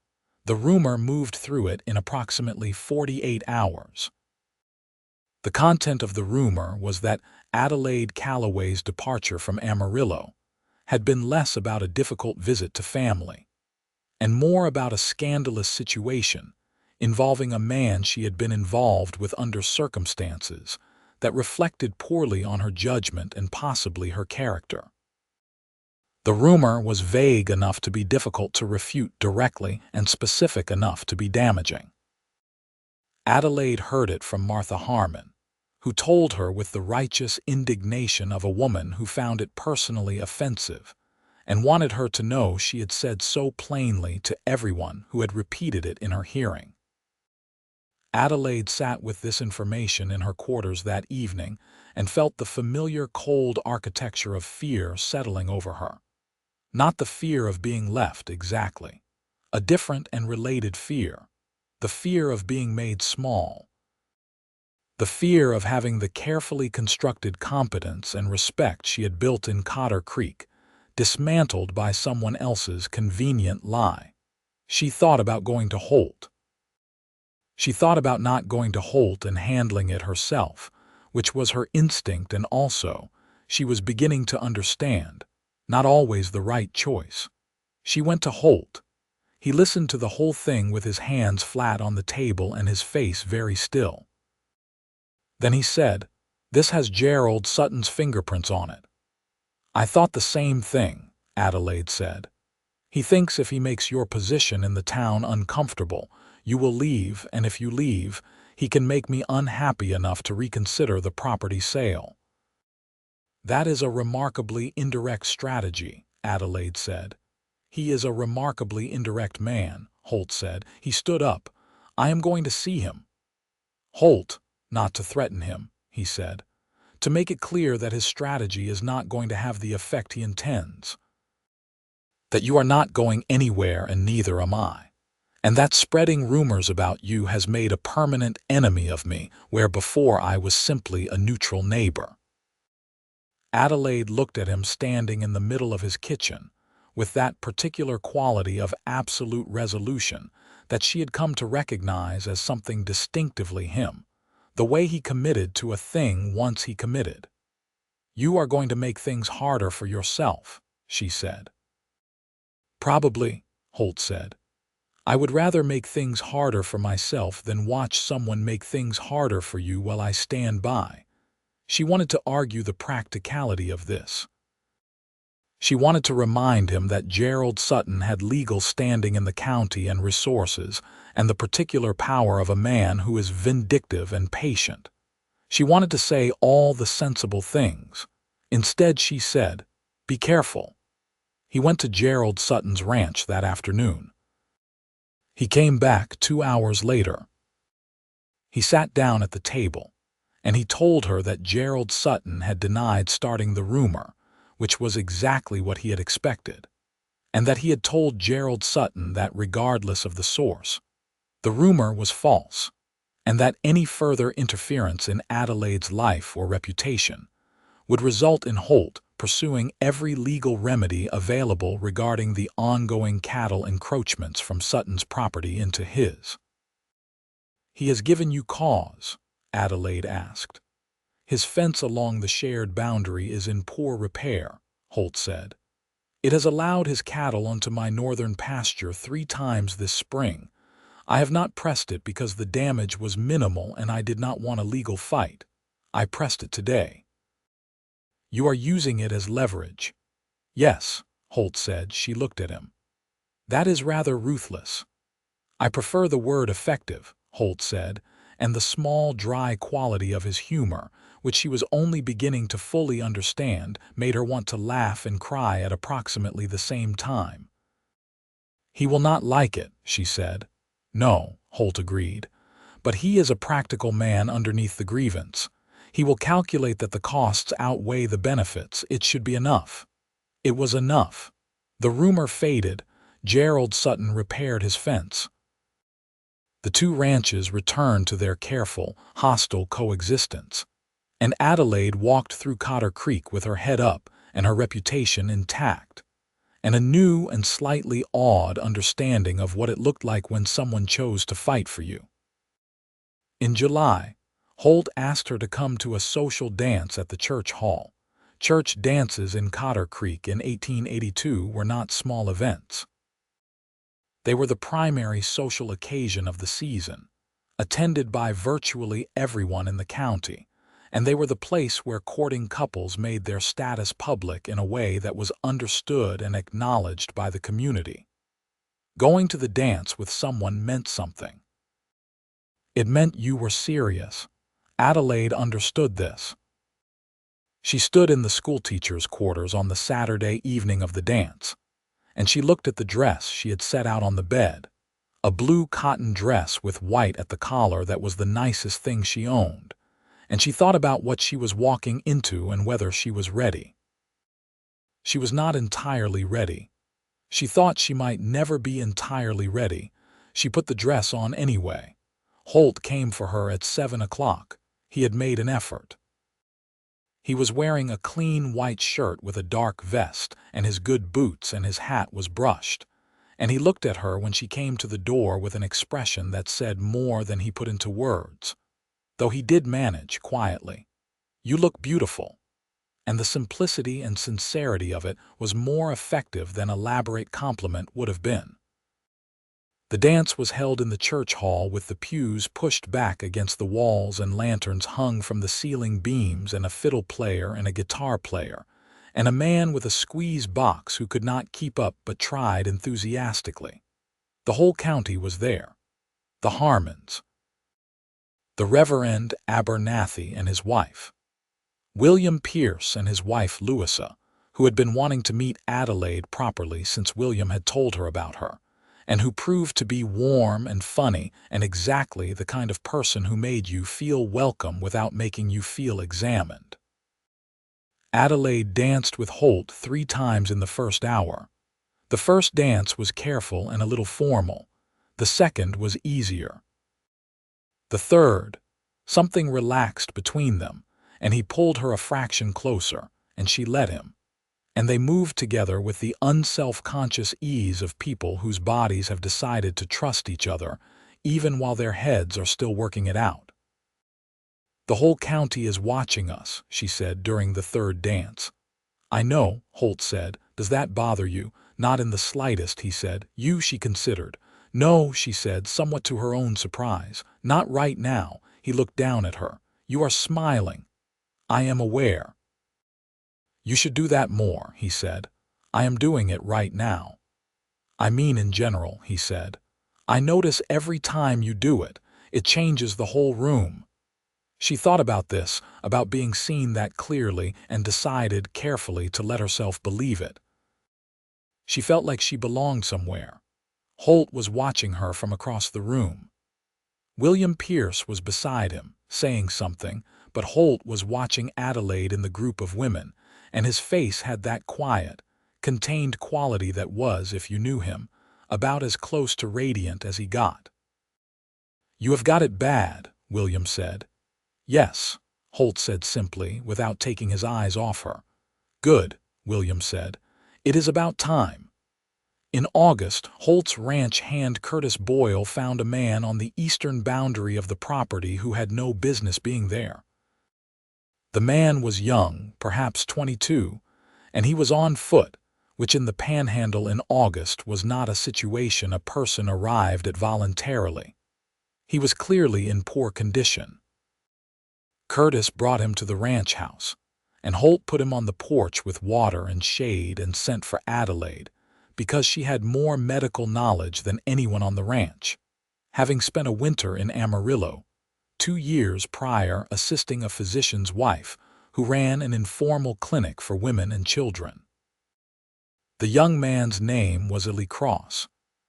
the rumor moved through it in approximately 48 hours. The content of the rumor was that Adelaide Calloway's departure from Amarillo had been less about a difficult visit to family, and more about a scandalous situation involving a man she had been involved with under circumstances that reflected poorly on her judgment and possibly her character. The rumor was vague enough to be difficult to refute directly and specific enough to be damaging. Adelaide heard it from Martha Harmon, who told her with the righteous indignation of a woman who found it personally offensive and wanted her to know she had said so plainly to everyone who had repeated it in her hearing. Adelaide sat with this information in her quarters that evening and felt the familiar cold architecture of fear settling over her. Not the fear of being left exactly, a different and related fear, the fear of being made small, the fear of having the carefully constructed competence and respect she had built in Cotter Creek dismantled by someone else's convenient lie. She thought about going to Holt. She thought about not going to Holt and handling it herself, which was her instinct, and also, she was beginning to understand, not always the right choice. She went to Holt. He listened to the whole thing with his hands flat on the table and his face very still. Then he said, "This has Gerald Sutton's fingerprints on it." "I thought the same thing," Adelaide said. "He thinks if he makes your position in the town uncomfortable, you will leave, and if you leave, he can make me unhappy enough to reconsider the property sale." "That is a remarkably indirect strategy," Adelaide said. "He is a remarkably indirect man," Holt said. He stood up. "I am going to see him." "Holt, not to threaten him," he said. "To make it clear that his strategy is not going to have the effect he intends. That you are not going anywhere and neither am I. And that spreading rumors about you has made a permanent enemy of me where before I was simply a neutral neighbor." Adelaide looked at him standing in the middle of his kitchen, with that particular quality of absolute resolution that she had come to recognize as something distinctively him, the way he committed to a thing once he committed. "You are going to make things harder for yourself," she said. "Probably," Holt said. "I would rather make things harder for myself than watch someone make things harder for you while I stand by." She wanted to argue the practicality of this. She wanted to remind him that Gerald Sutton had legal standing in the county and resources, and the particular power of a man who is vindictive and patient. She wanted to say all the sensible things. Instead, she said, "Be careful." He went to Gerald Sutton's ranch that afternoon. He came back 2 hours later. He sat down at the table, and he told her that Gerald Sutton had denied starting the rumor, which was exactly what he had expected, and that he had told Gerald Sutton that regardless of the source, the rumor was false, and that any further interference in Adelaide's life or reputation would result in Holt pursuing every legal remedy available regarding the ongoing cattle encroachments from Sutton's property into his. "He has given you cause?" Adelaide asked. "His fence along the shared boundary is in poor repair," Holt said. "It has allowed his cattle onto my northern pasture 3 times this spring. I have not pressed it because the damage was minimal and I did not want a legal fight. I pressed it today." "You are using it as leverage." "Yes," Holt said. She looked at him. "That is rather ruthless." "I prefer the word effective," Holt said, and the small, dry quality of his humor, which she was only beginning to fully understand, made her want to laugh and cry at approximately the same time. "He will not like it," she said. "No," Holt agreed, "but he is a practical man underneath the grievance. He will calculate that the costs outweigh the benefits. It should be enough." It was enough. The rumor faded. Gerald Sutton repaired his fence. The 2 ranches returned to their careful, hostile coexistence, and Adelaide walked through Cotter Creek with her head up and her reputation intact, and a new and slightly awed understanding of what it looked like when someone chose to fight for you. In July, Holt asked her to come to a social dance at the church hall. Church dances in Cotter Creek in 1882 were not small events. They were the primary social occasion of the season, attended by virtually everyone in the county, and they were the place where courting couples made their status public in a way that was understood and acknowledged by the community. Going to the dance with someone meant something. It meant you were serious. Adelaide understood this. She stood in the schoolteacher's quarters on the Saturday evening of the dance, and she looked at the dress she had set out on the bed, a blue cotton dress with white at the collar that was the nicest thing she owned, and she thought about what she was walking into and whether she was ready. She was not entirely ready. She thought she might never be entirely ready. She put the dress on anyway. Holt came for her at 7 o'clock. He had made an effort. He was wearing a clean white shirt with a dark vest, and his good boots, and his hat was brushed. And he looked at her when she came to the door with an expression that said more than he put into words, though he did manage quietly. "You look beautiful." And the simplicity and sincerity of it was more effective than elaborate compliment would have been. The dance was held in the church hall with the pews pushed back against the walls and lanterns hung from the ceiling beams and a fiddle player and a guitar player, and a man with a squeeze box who could not keep up but tried enthusiastically. The whole county was there. The Harmons, the Reverend Abernathy and his wife, William Pierce and his wife Louisa, who had been wanting to meet Adelaide properly since William had told her about her, and who proved to be warm and funny and exactly the kind of person who made you feel welcome without making you feel examined. Adelaide danced with Holt 3 times in the first hour. The first dance was careful and a little formal. The second was easier. The third, something relaxed between them, and he pulled her a fraction closer, and she let him. And they moved together with the unself-conscious ease of people whose bodies have decided to trust each other, even while their heads are still working it out. "The whole county is watching us," she said during the third dance. "I know," Holt said. "Does that bother you?" "Not in the slightest," he said. "You," she considered. "No," she said, somewhat to her own surprise. "Not right now." He looked down at her. "You are smiling." "I am aware." "You should do that more," he said. "I am doing it right now." "I mean in general," he said. "I notice every time you do it, it changes the whole room." She thought about this, about being seen that clearly, and decided carefully to let herself believe it. She felt like she belonged somewhere. Holt was watching her from across the room. William Pierce was beside him, saying something, but Holt was watching Adelaide in the group of women, and his face had that quiet, contained quality that was, if you knew him, about as close to radiant as he got. "You have got it bad," William said. "Yes," Holt said simply, without taking his eyes off her. "Good," William said. "It is about time." In August, Holt's ranch hand Curtis Boyle found a man on the eastern boundary of the property who had no business being there. The man was young, perhaps 22, and he was on foot, which in the Panhandle in August was not a situation a person arrived at voluntarily. He was clearly in poor condition. Curtis brought him to the ranch house, and Holt put him on the porch with water and shade and sent for Adelaide, because she had more medical knowledge than anyone on the ranch, having spent a winter in Amarillo, 2 years prior assisting a physician's wife who ran an informal clinic for women and children. The young man's name was Ely Cross,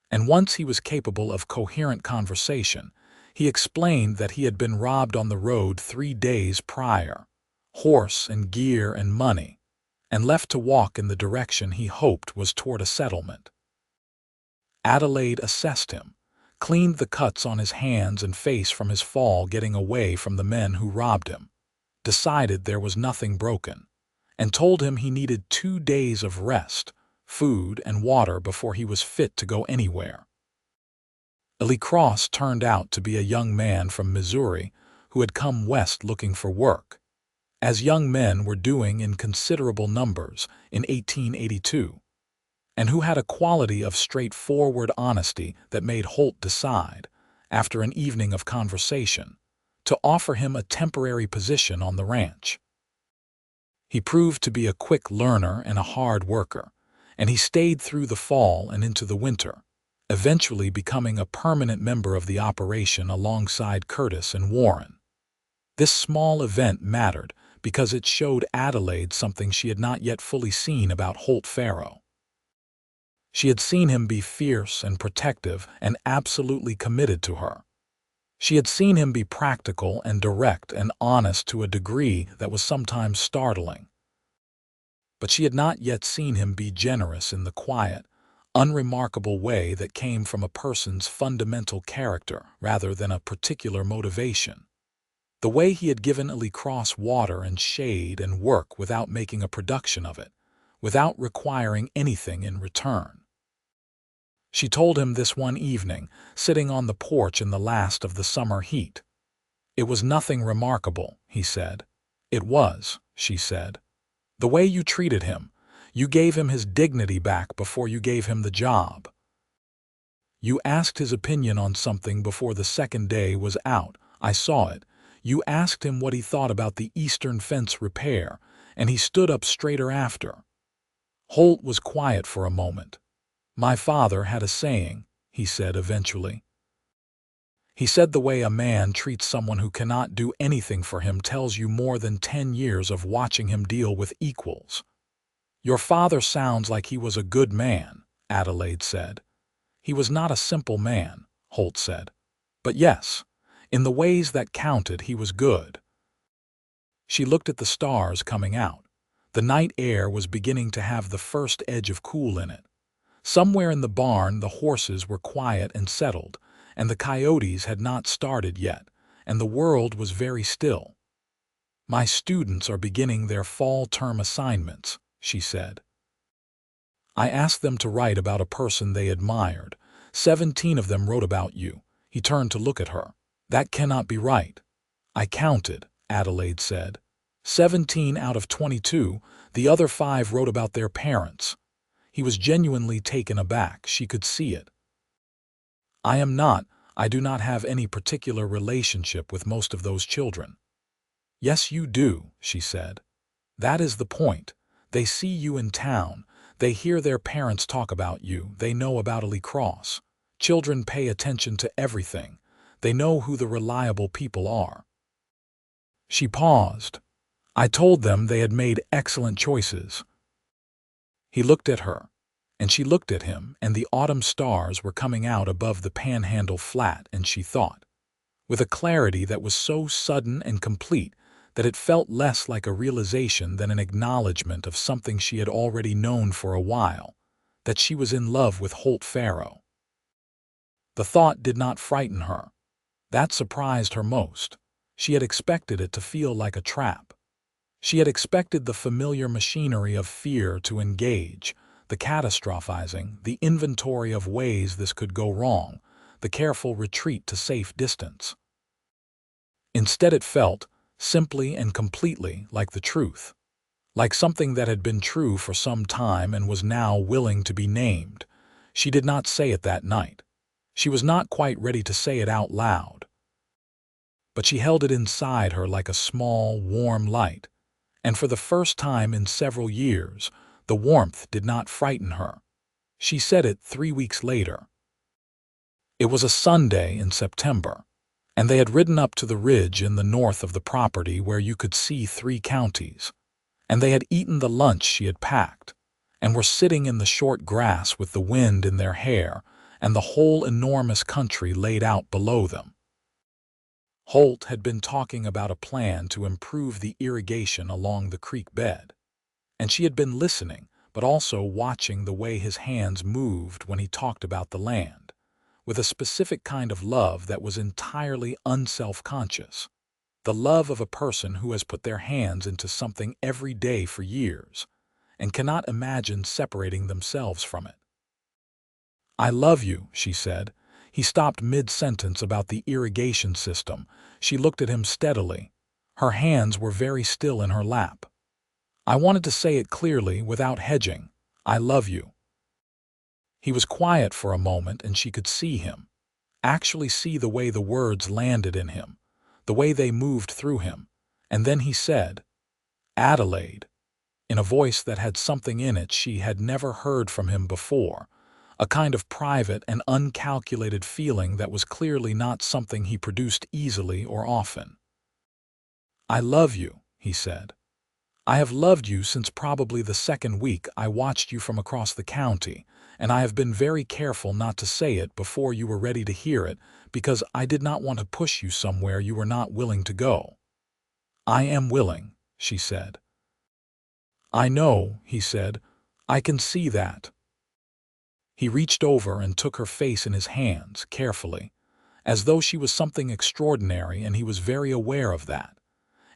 and once he was capable of coherent conversation, he explained that he had been robbed on the road 3 days prior, horse and gear and money, and left to walk in the direction he hoped was toward a settlement. Adelaide assessed him, cleaned the cuts on his hands and face from his fall getting away from the men who robbed him, decided there was nothing broken, and told him he needed 2 days of rest, food, and water before he was fit to go anywhere. Ely Cross turned out to be a young man from Missouri who had come west looking for work, as young men were doing in considerable numbers in 1882, and who had a quality of straightforward honesty that made Holt decide, after an evening of conversation, to offer him a temporary position on the ranch. He proved to be a quick learner and a hard worker, and he stayed through the fall and into the winter, eventually becoming a permanent member of the operation alongside Curtis and Warren. This small event mattered because it showed Adelaide something she had not yet fully seen about Holt Farrow. She had seen him be fierce and protective and absolutely committed to her. She had seen him be practical and direct and honest to a degree that was sometimes startling. But she had not yet seen him be generous in the quiet, unremarkable way that came from a person's fundamental character rather than a particular motivation. The way he had given Ely Cross water and shade and work without making a production of it, without requiring anything in return. She told him this one evening, sitting on the porch in the last of the summer heat. "It was nothing remarkable," he said. "It was," she said, "the way you treated him. You gave him his dignity back before you gave him the job. You asked his opinion on something before the second day was out. I saw it. You asked him what he thought about the eastern fence repair, and he stood up straighter after." Holt was quiet for a moment. "My father had a saying," he said eventually. He said the way a man treats someone who cannot do anything for him tells you more than 10 years of watching him deal with equals. "Your father sounds like he was a good man," Adelaide said. "He was not a simple man," Holt said. "But yes, in the ways that counted he was good." She looked at the stars coming out. The night air was beginning to have the first edge of cool in it. Somewhere in the barn the horses were quiet and settled, and the coyotes had not started yet, and the world was very still. "My students are beginning their fall term assignments," she said. "I asked them to write about a person they admired. 17 of them wrote about you." He turned to look at her. "That cannot be right." "I counted," Adelaide said. 17 out of 22, the other 5 wrote about their parents." He was genuinely taken aback. She could see it. I do not have any particular relationship with most of those children." "Yes, you do," she said. "That is the point. They see you in town. They hear their parents talk about you. They know about Ely Cross. Children pay attention to everything. They know who the reliable people are." She paused. "I told them they had made excellent choices." He looked at her. And she looked at him, and the autumn stars were coming out above the Panhandle flat, and she thought, with a clarity that was so sudden and complete that it felt less like a realization than an acknowledgement of something she had already known for a while, that she was in love with Holt Farrow. The thought did not frighten her. That surprised her most. She had expected it to feel like a trap. She had expected the familiar machinery of fear to engage, the catastrophizing, the inventory of ways this could go wrong, the careful retreat to safe distance. Instead it felt, simply and completely, like the truth, like something that had been true for some time and was now willing to be named. She did not say it that night. She was not quite ready to say it out loud. But she held it inside her like a small, warm light, and for the first time in several years, the warmth did not frighten her. She said it 3 weeks later. It was a Sunday in September, and they had ridden up to the ridge in the north of the property where you could see 3 counties, and they had eaten the lunch she had packed, and were sitting in the short grass with the wind in their hair and the whole enormous country laid out below them. Holt had been talking about a plan to improve the irrigation along the creek bed, and she had been listening, but also watching the way his hands moved when he talked about the land, with a specific kind of love that was entirely unself-conscious, the love of a person who has put their hands into something every day for years and cannot imagine separating themselves from it. "I love you," she said. He stopped mid-sentence about the irrigation system. She looked at him steadily. Her hands were very still in her lap. "I wanted to say it clearly, without hedging. I love you." He was quiet for a moment, and she could see him, actually see the way the words landed in him, the way they moved through him. And then he said, "Adelaide," in a voice that had something in it she had never heard from him before, a kind of private and uncalculated feeling that was clearly not something he produced easily or often. "I love you," he said. "I have loved you since probably the second week I watched you from across the county, and I have been very careful not to say it before you were ready to hear it, because I did not want to push you somewhere you were not willing to go." "I am willing," she said. "I know," he said. "I can see that." He reached over and took her face in his hands, carefully, as though she was something extraordinary, and he was very aware of that.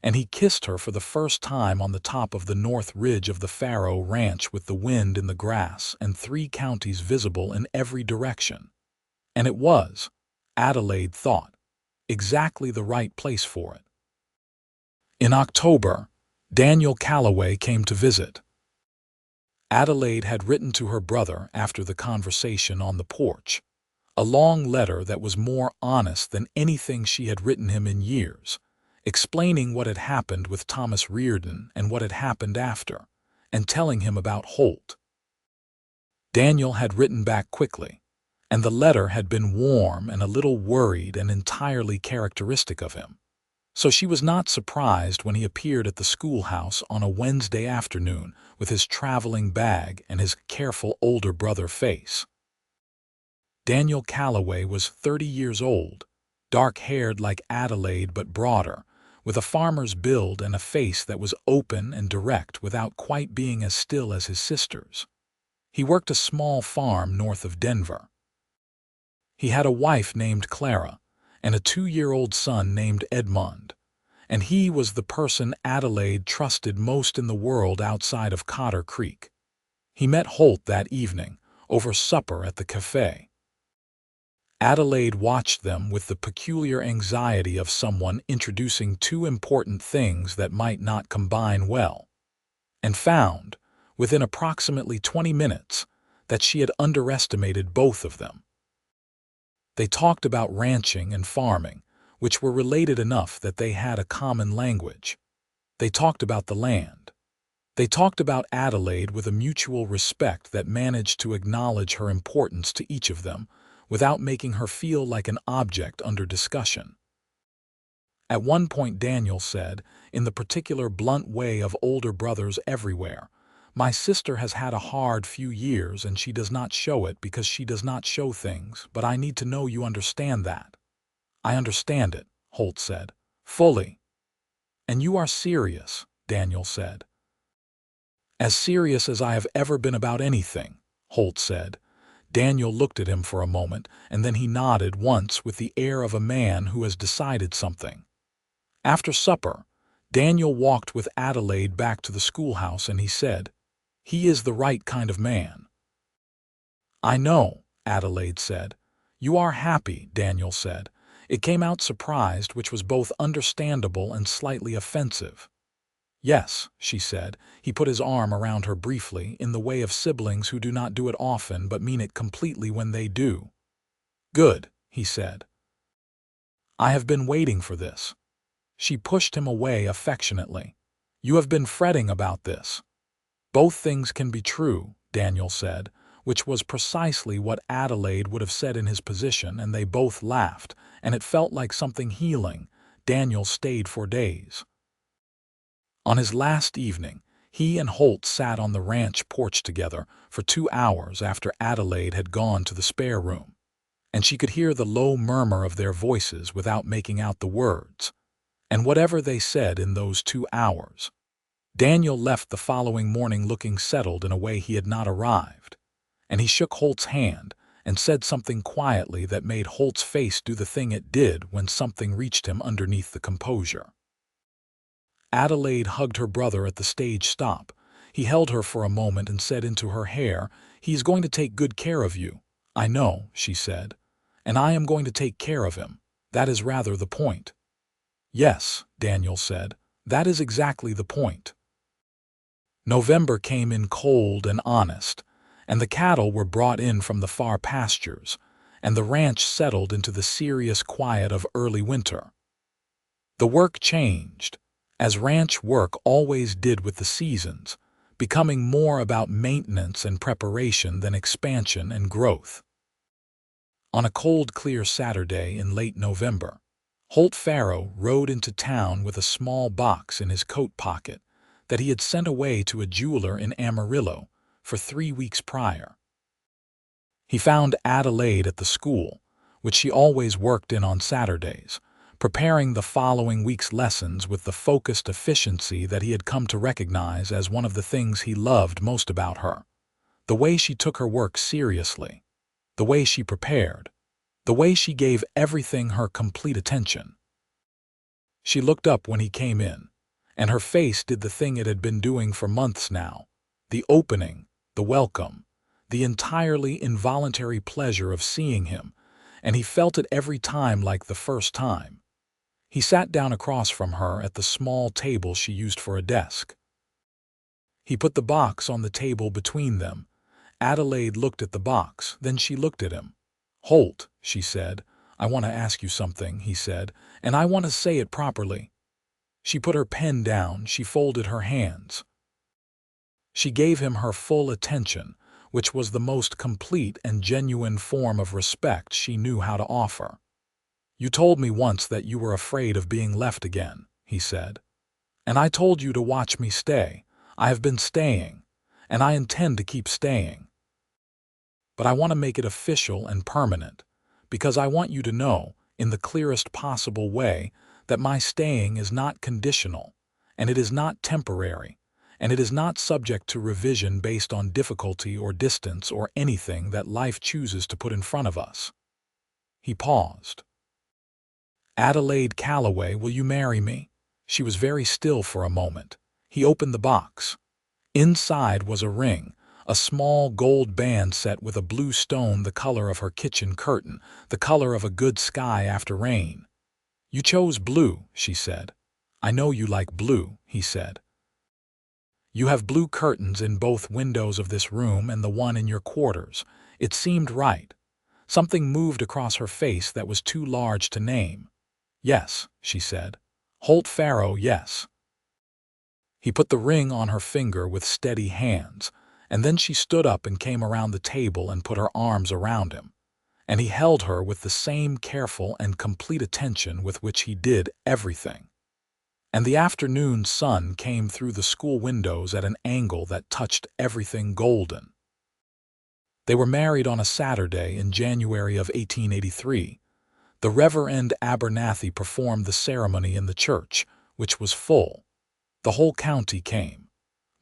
And he kissed her for the first time on the top of the north ridge of the Farrow ranch with the wind in the grass and 3 counties visible in every direction. And it was, Adelaide thought, exactly the right place for it. In October, Daniel Calloway came to visit. Adelaide had written to her brother after the conversation on the porch, a long letter that was more honest than anything she had written him in years, explaining what had happened with Thomas Reardon and what had happened after, and telling him about Holt. Daniel had written back quickly, and the letter had been warm and a little worried and entirely characteristic of him. So she was not surprised when he appeared at the schoolhouse on a Wednesday afternoon with his traveling bag and his careful older brother face. Daniel Calloway was 30 years old, dark-haired like Adelaide but broader, with a farmer's build and a face that was open and direct without quite being as still as his sister's. He worked a small farm north of Denver. He had a wife named Clara and a 2-year-old son named Edmund, and he was the person Adelaide trusted most in the world outside of Cotter Creek. He met Holt that evening, over supper at the cafe. Adelaide watched them with the peculiar anxiety of someone introducing 2 important things that might not combine well, and found, within approximately 20 minutes, that she had underestimated both of them. They talked about ranching and farming, which were related enough that they had a common language. They talked about the land. They talked about Adelaide with a mutual respect that managed to acknowledge her importance to each of them without making her feel like an object under discussion. At one point Daniel said, in the particular blunt way of older brothers everywhere, My sister has had a hard few years and she does not show it because she does not show things, but I need to know you understand that." "I understand it," Holt said. "Fully." "And you are serious," Daniel said. "As serious as I have ever been about anything," Holt said. Daniel looked at him for a moment, and then he nodded once with the air of a man who has decided something. After supper, Daniel walked with Adelaide back to the schoolhouse and he said, "He is the right kind of man." "I know," Adelaide said. "You are happy," Daniel said. It came out surprised, which was both understandable and slightly offensive. "Yes," she said. He put his arm around her briefly, in the way of siblings who do not do it often but mean it completely when they do. "Good," he said. "I have been waiting for this." She pushed him away affectionately. "You have been fretting about this." "Both things can be true," Daniel said, which was precisely what Adelaide would have said in his position, and they both laughed, and it felt like something healing. Daniel stayed for days. On his last evening, he and Holt sat on the ranch porch together for 2 hours after Adelaide had gone to the spare room, and she could hear the low murmur of their voices without making out the words. And whatever they said in those 2 hours, Daniel left the following morning looking settled in a way he had not arrived, and he shook Holt's hand and said something quietly that made Holt's face do the thing it did when something reached him underneath the composure. Adelaide hugged her brother at the stage stop. He held her for a moment and said into her hair, "He is going to take good care of you." "I know," she said. "And I am going to take care of him. That is rather the point." "Yes," Daniel said. "That is exactly the point." November came in cold and honest, and the cattle were brought in from the far pastures, and the ranch settled into the serious quiet of early winter. The work changed, as ranch work always did with the seasons, becoming more about maintenance and preparation than expansion and growth. On a cold, clear Saturday in late November, Holt Farrow rode into town with a small box in his coat pocket that he had sent away to a jeweler in Amarillo for 3 weeks prior. He found Adelaide at the school, which she always worked in on Saturdays, preparing the following week's lessons with the focused efficiency that he had come to recognize as one of the things he loved most about her. The way she took her work seriously, the way she prepared, the way she gave everything her complete attention. She looked up when he came in, and her face did the thing it had been doing for months now, the opening, the welcome, the entirely involuntary pleasure of seeing him, and he felt it every time like the first time. He sat down across from her at the small table she used for a desk. He put the box on the table between them. Adelaide looked at the box, then she looked at him. "Holt," she said, "I want to ask you something," he said, "and I want to say it properly." She put her pen down, she folded her hands. She gave him her full attention, which was the most complete and genuine form of respect she knew how to offer. "You told me once that you were afraid of being left again," he said. "And I told you to watch me stay. I have been staying, and I intend to keep staying. But I want to make it official and permanent, because I want you to know, in the clearest possible way, that my staying is not conditional, and it is not temporary, and it is not subject to revision based on difficulty or distance or anything that life chooses to put in front of us." He paused. "Adelaide Calloway, will you marry me?" She was very still for a moment. He opened the box. Inside was a ring, a small gold band set with a blue stone the color of her kitchen curtain, the color of a good sky after rain. "You chose blue," she said. "I know you like blue," he said. "You have blue curtains in both windows of this room and the one in your quarters." It seemed right. Something moved across her face that was too large to name. "Yes," she said. "Holt Farrow, yes." He put the ring on her finger with steady hands, and then she stood up and came around the table and put her arms around him, and he held her with the same careful and complete attention with which he did everything. and the afternoon sun came through the school windows at an angle that touched everything golden. They were married on a Saturday in January of 1883. The Reverend Abernathy performed the ceremony in the church, which was full. The whole county came.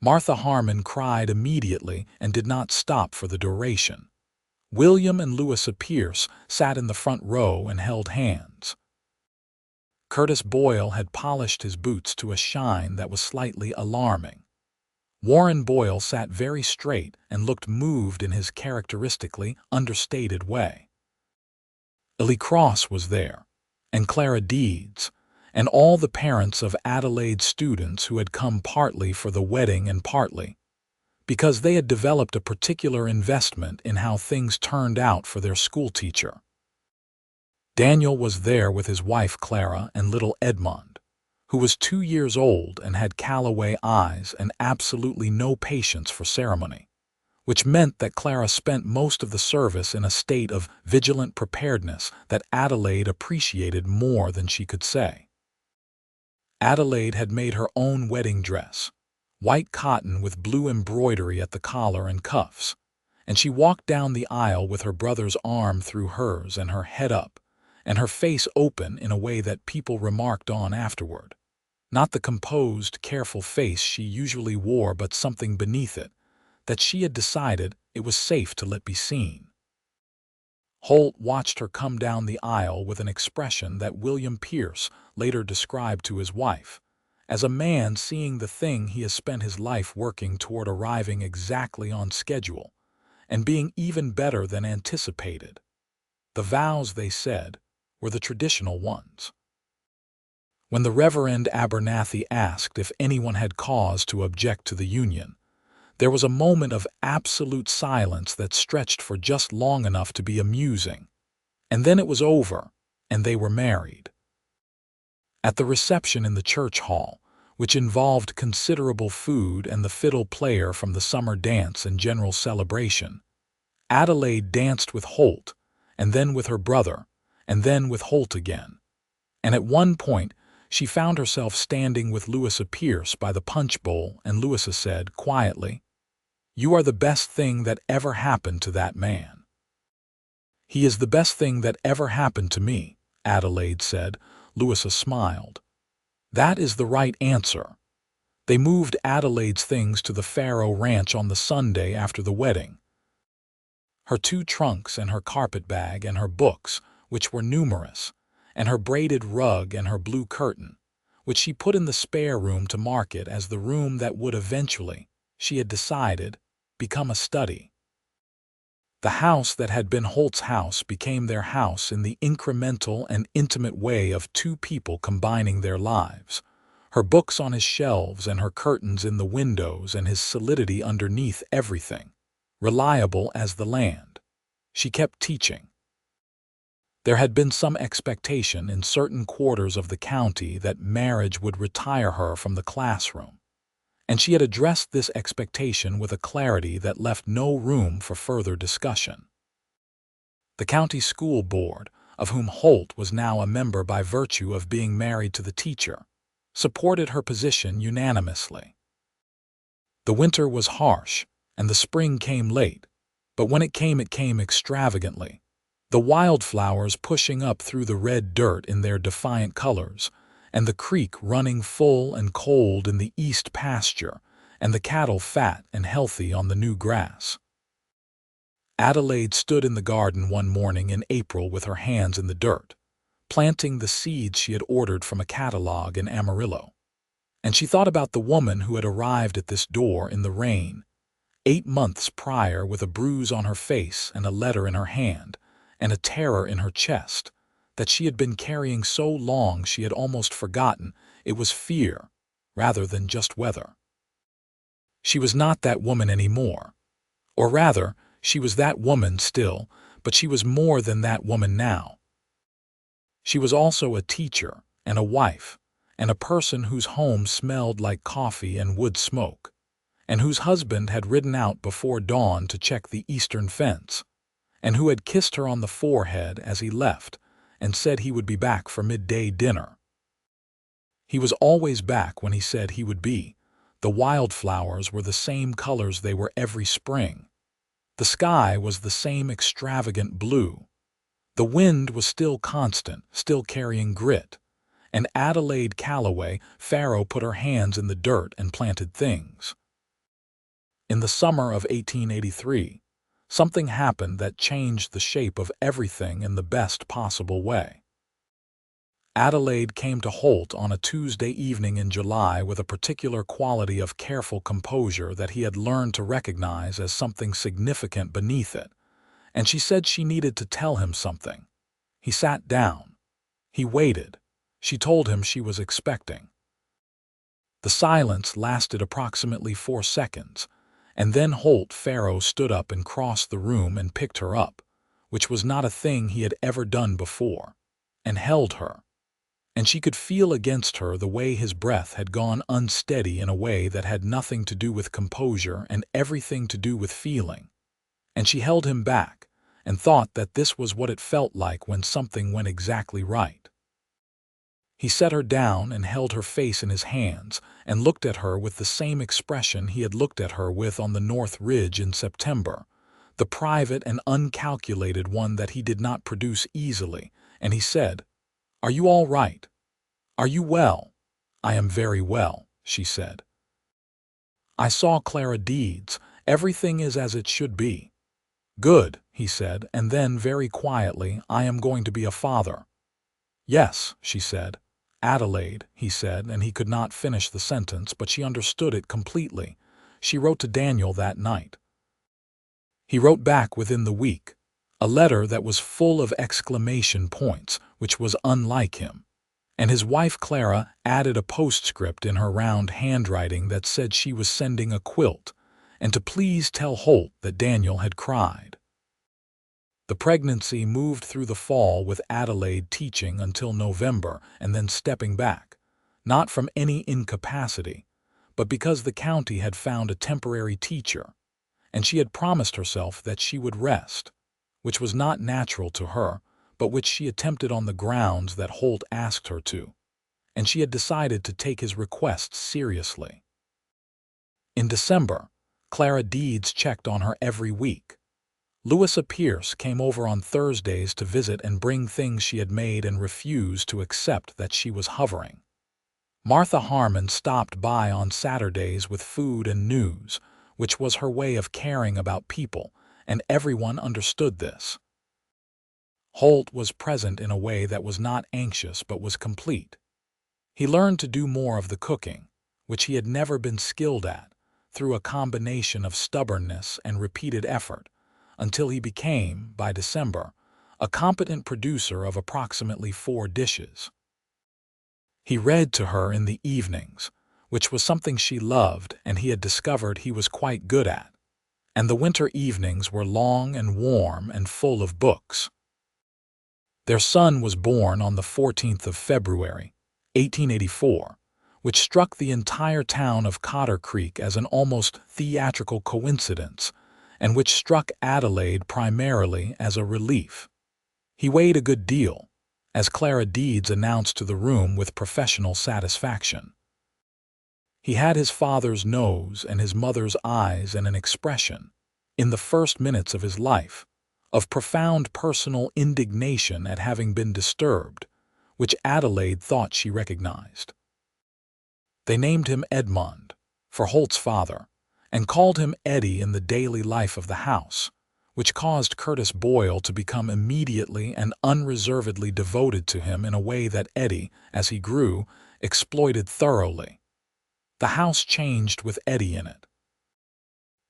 Martha Harmon cried immediately and did not stop for the duration. William and Louisa Pierce sat in the front row and held hands. Curtis Boyle had polished his boots to a shine that was slightly alarming. Warren Boyle sat very straight and looked moved in his characteristically understated way. Ellie Cross was there, and Clara Deeds, and all the parents of Adelaide students who had come partly for the wedding and partly because they had developed a particular investment in how things turned out for their schoolteacher. Daniel was there with his wife Clara and little Edmond, who was 2 years old and had Calloway eyes and absolutely no patience for ceremony, which meant that Clara spent most of the service in a state of vigilant preparedness that Adelaide appreciated more than she could say. Adelaide had made her own wedding dress, white cotton with blue embroidery at the collar and cuffs, and she walked down the aisle with her brother's arm through hers and her head up, and her face open in a way that people remarked on afterward. Not the composed, careful face she usually wore, but something beneath it, that she had decided it was safe to let be seen. Holt watched her come down the aisle with an expression that William Pierce later described to his wife as a man seeing the thing he has spent his life working toward arriving exactly on schedule and being even better than anticipated. The vows, they said, were the traditional ones. When the Reverend Abernathy asked if anyone had cause to object to the union, there was a moment of absolute silence that stretched for just long enough to be amusing, and then it was over, and they were married. At the reception in the church hall, which involved considerable food and the fiddle player from the summer dance and general celebration, Adelaide danced with Holt, and then with her brother, and then with Holt again, and at one point she found herself standing with Louisa Pierce by the punch bowl, and Louisa said quietly, "You are the best thing that ever happened to that man." "He is the best thing that ever happened to me," Adelaide said. Louisa smiled. "That is the right answer." They moved Adelaide's things to the Farrow ranch on the Sunday after the wedding. Her 2 trunks and her carpet bag and her books, which were numerous, and her braided rug and her blue curtain, which she put in the spare room to mark it as the room that would eventually, she had decided, become a study. The house that had been Holt's house became their house in the incremental and intimate way of 2 people combining their lives. Her books on his shelves and her curtains in the windows and his solidity underneath everything, reliable as the land. She kept teaching. There had been some expectation in certain quarters of the county that marriage would retire her from the classroom, and she had addressed this expectation with a clarity that left no room for further discussion. The county school board, of whom Holt was now a member by virtue of being married to the teacher, supported her position unanimously. The winter was harsh, and the spring came late, but when it came extravagantly, the wildflowers pushing up through the red dirt in their defiant colors, and the creek running full and cold in the east pasture, and the cattle fat and healthy on the new grass. Adelaide stood in the garden one morning in April with her hands in the dirt, planting the seeds she had ordered from a catalog in Amarillo, and she thought about the woman who had arrived at this door in the rain, 8 months prior, with a bruise on her face and a letter in her hand, and a terror in her chest that she had been carrying so long she had almost forgotten it was fear rather than just weather. She was not that woman anymore. Or rather, she was that woman still, but she was more than that woman now. She was also a teacher and a wife and a person whose home smelled like coffee and wood smoke, and whose husband had ridden out before dawn to check the eastern fence, and who had kissed her on the forehead as he left and said he would be back for midday dinner. He was always back when he said he would be. The wildflowers were the same colors they were every spring. The sky was the same extravagant blue. The wind was still constant, still carrying grit. And Adelaide Calloway, Farrow, put her hands in the dirt and planted things. In the summer of 1883, something happened that changed the shape of everything in the best possible way. Adelaide came to Holt on a Tuesday evening in July with a particular quality of careful composure that he had learned to recognize as something significant beneath it, and she said she needed to tell him something. He sat down. He waited. She told him she was expecting. The silence lasted approximately 4 seconds, and then Holt Farrow stood up and crossed the room and picked her up, which was not a thing he had ever done before, and held her. And she could feel against her the way his breath had gone unsteady in a way that had nothing to do with composure and everything to do with feeling. And she held him back, and thought that this was what it felt like when something went exactly right. He set her down and held her face in his hands and looked at her with the same expression he had looked at her with on the North Ridge in September, the private and uncalculated one that he did not produce easily, and he said, "Are you all right? Are you well?" "I am very well," she said. "I saw Clara Deeds. Everything is as it should be." "Good," he said, and then very quietly, "I am going to be a father." "Yes," she said. "Adelaide," he said, and he could not finish the sentence, but she understood it completely. She wrote to Daniel that night. He wrote back within the week, a letter that was full of exclamation points, which was unlike him. And his wife Clara added a postscript in her round handwriting that said she was sending a quilt, and to please tell Holt that Daniel had cried. The pregnancy moved through the fall with Adelaide teaching until November and then stepping back, not from any incapacity, but because the county had found a temporary teacher, and she had promised herself that she would rest, which was not natural to her, but which she attempted on the grounds that Holt asked her to, and she had decided to take his request seriously. In December, Clara Deeds checked on her every week. Louisa Pierce came over on Thursdays to visit and bring things she had made and refused to accept that she was hovering. Martha Harmon stopped by on Saturdays with food and news, which was her way of caring about people, and everyone understood this. Holt was present in a way that was not anxious but was complete. He learned to do more of the cooking, which he had never been skilled at, through a combination of stubbornness and repeated effort, until he became, by December, a competent producer of approximately 4 dishes. He read to her in the evenings, which was something she loved and he had discovered he was quite good at, and the winter evenings were long and warm and full of books. Their son was born on the 14th of February, 1884, which struck the entire town of Cotter Creek as an almost theatrical coincidence, and which struck Adelaide primarily as a relief. He weighed a good deal, as Clara Deeds announced to the room with professional satisfaction. He had his father's nose and his mother's eyes and an expression, in the first minutes of his life, of profound personal indignation at having been disturbed, which Adelaide thought she recognized. They named him Edmond, for Holt's father, and called him Eddie in the daily life of the house, which caused Curtis Boyle to become immediately and unreservedly devoted to him in a way that Eddie, as he grew, exploited thoroughly. The house changed with Eddie in it.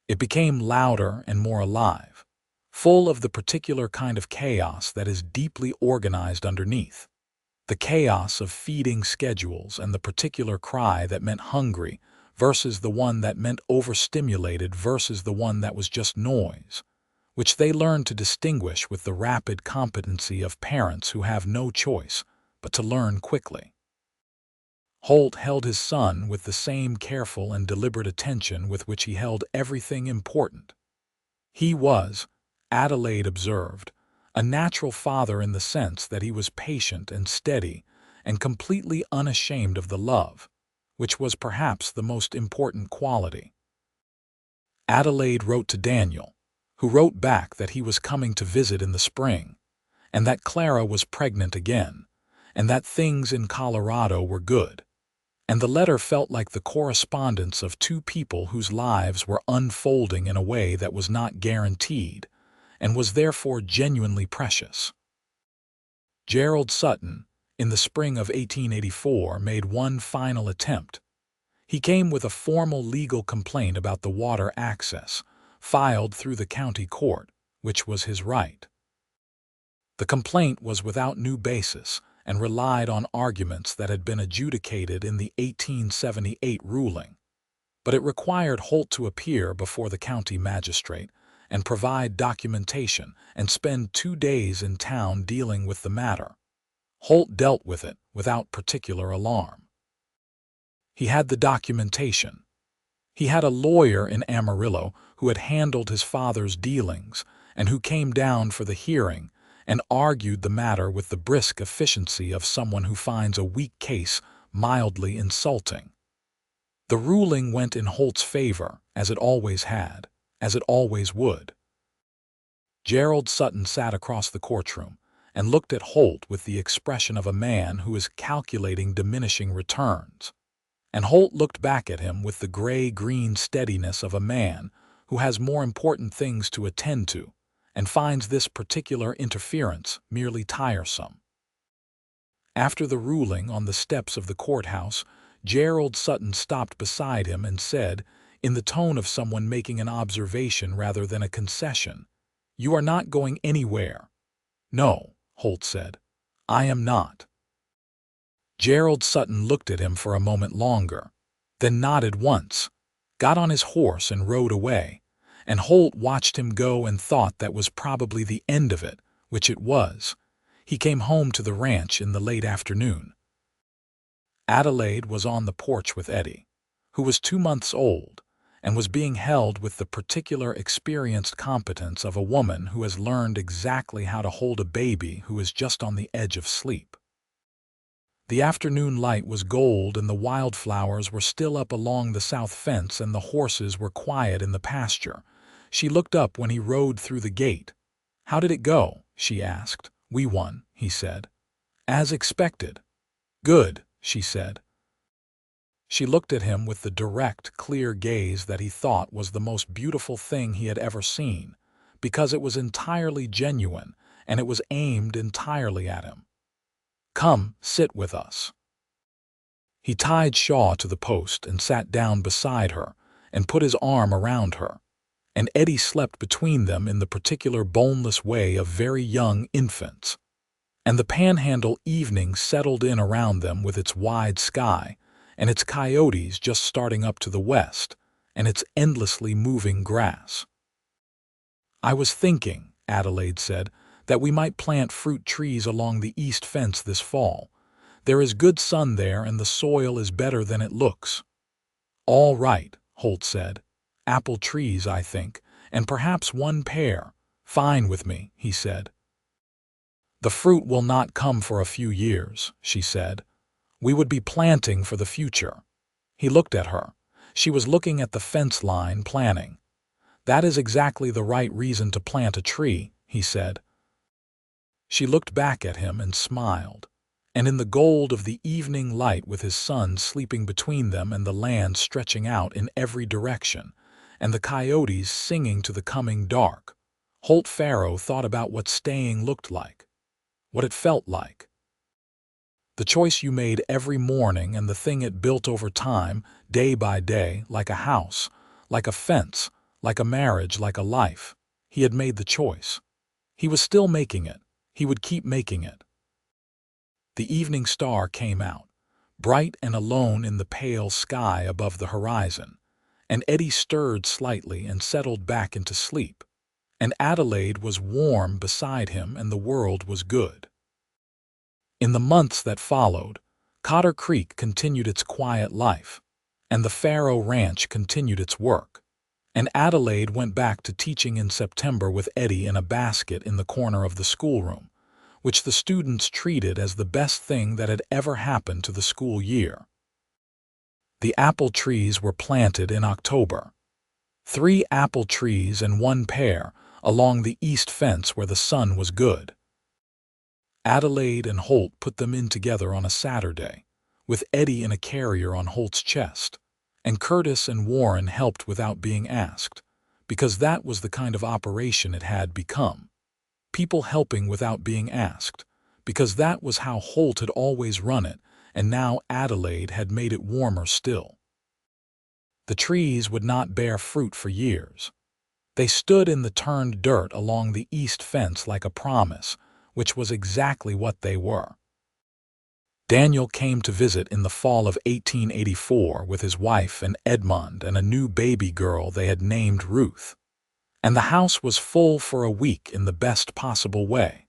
It became louder and more alive, full of the particular kind of chaos that is deeply organized underneath. The chaos of feeding schedules and the particular cry that meant hungry versus the one that meant overstimulated versus the one that was just noise, which they learned to distinguish with the rapid competency of parents who have no choice but to learn quickly. Holt held his son with the same careful and deliberate attention with which he held everything important. He was, Adelaide observed, a natural father in the sense that he was patient and steady, and completely unashamed of the love, which was perhaps the most important quality. Adelaide wrote to Daniel, who wrote back that he was coming to visit in the spring, and that Clara was pregnant again, and that things in Colorado were good. And the letter felt like the correspondence of two people whose lives were unfolding in a way that was not guaranteed, and was therefore genuinely precious. Gerald Sutton, in the spring of 1884, made one final attempt. He came with a formal legal complaint about the water access, filed through the county court, which was his right. The complaint was without new basis and relied on arguments that had been adjudicated in the 1878 ruling, but it required Holt to appear before the county magistrate and provide documentation and spend 2 days in town dealing with the matter. Holt dealt with it without particular alarm. He had the documentation. He had a lawyer in Amarillo who had handled his father's dealings and who came down for the hearing and argued the matter with the brisk efficiency of someone who finds a weak case mildly insulting. The ruling went in Holt's favor, as it always had, as it always would. Gerald Sutton sat across the courtroom and looked at Holt with the expression of a man who is calculating diminishing returns. And Holt looked back at him with the gray-green steadiness of a man who has more important things to attend to and finds this particular interference merely tiresome. After the ruling on the steps of the courthouse, Gerald Sutton stopped beside him and said, in the tone of someone making an observation rather than a concession, "You are not going anywhere." "No," Holt said, "I am not." Gerald Sutton looked at him for a moment longer, then nodded once, got on his horse and rode away, and Holt watched him go and thought that was probably the end of it, which it was. He came home to the ranch in the late afternoon. Adelaide was on the porch with Eddie, who was 2 months old, and was being held with the particular experienced competence of a woman who has learned exactly how to hold a baby who is just on the edge of sleep. The afternoon light was gold and the wildflowers were still up along the south fence and the horses were quiet in the pasture. She looked up when he rode through the gate. "How did it go?" she asked. "We won," he said. "As expected." "Good," she said. She looked at him with the direct, clear gaze that he thought was the most beautiful thing he had ever seen, because it was entirely genuine and it was aimed entirely at him. "Come, sit with us." He tied Shaw to the post and sat down beside her and put his arm around her, and Eddie slept between them in the particular boneless way of very young infants. And the Panhandle evening settled in around them with its wide sky, and its coyotes just starting up to the west, and its endlessly moving grass. "I was thinking," Adelaide said, "that we might plant fruit trees along the east fence this fall. There is good sun there and the soil is better than it looks." "All right," Holt said. "Apple trees, I think, and perhaps 1 pear. Fine with me," he said. "The fruit will not come for a few years," she said. "We would be planting for the future." He looked at her. She was looking at the fence line, planning. "That is exactly the right reason to plant a tree," he said. She looked back at him and smiled, and in the gold of the evening light with his son sleeping between them and the land stretching out in every direction, and the coyotes singing to the coming dark, Holt Farrow thought about what staying looked like, what it felt like. The choice you made every morning and the thing it built over time, day by day, like a house, like a fence, like a marriage, like a life. He had made the choice. He was still making it. He would keep making it. The evening star came out, bright and alone in the pale sky above the horizon, and Eddie stirred slightly and settled back into sleep, and Adelaide was warm beside him and the world was good. In the months that followed, Cotter Creek continued its quiet life, and the Farrow Ranch continued its work, and Adelaide went back to teaching in September with Eddie in a basket in the corner of the schoolroom, which the students treated as the best thing that had ever happened to the school year. The apple trees were planted in October. 3 apple trees and 1 pear along the east fence where the sun was good. Adelaide and Holt put them in together on a Saturday, with Eddie in a carrier on Holt's chest, and Curtis and Warren helped without being asked, because that was the kind of operation it had become. People helping without being asked, because that was how Holt had always run it, and now Adelaide had made it warmer still. The trees would not bear fruit for years. They stood in the turned dirt along the east fence like a promise, which was exactly what they were. Daniel came to visit in the fall of 1884 with his wife and Edmund and a new baby girl they had named Ruth. And the house was full for a week in the best possible way.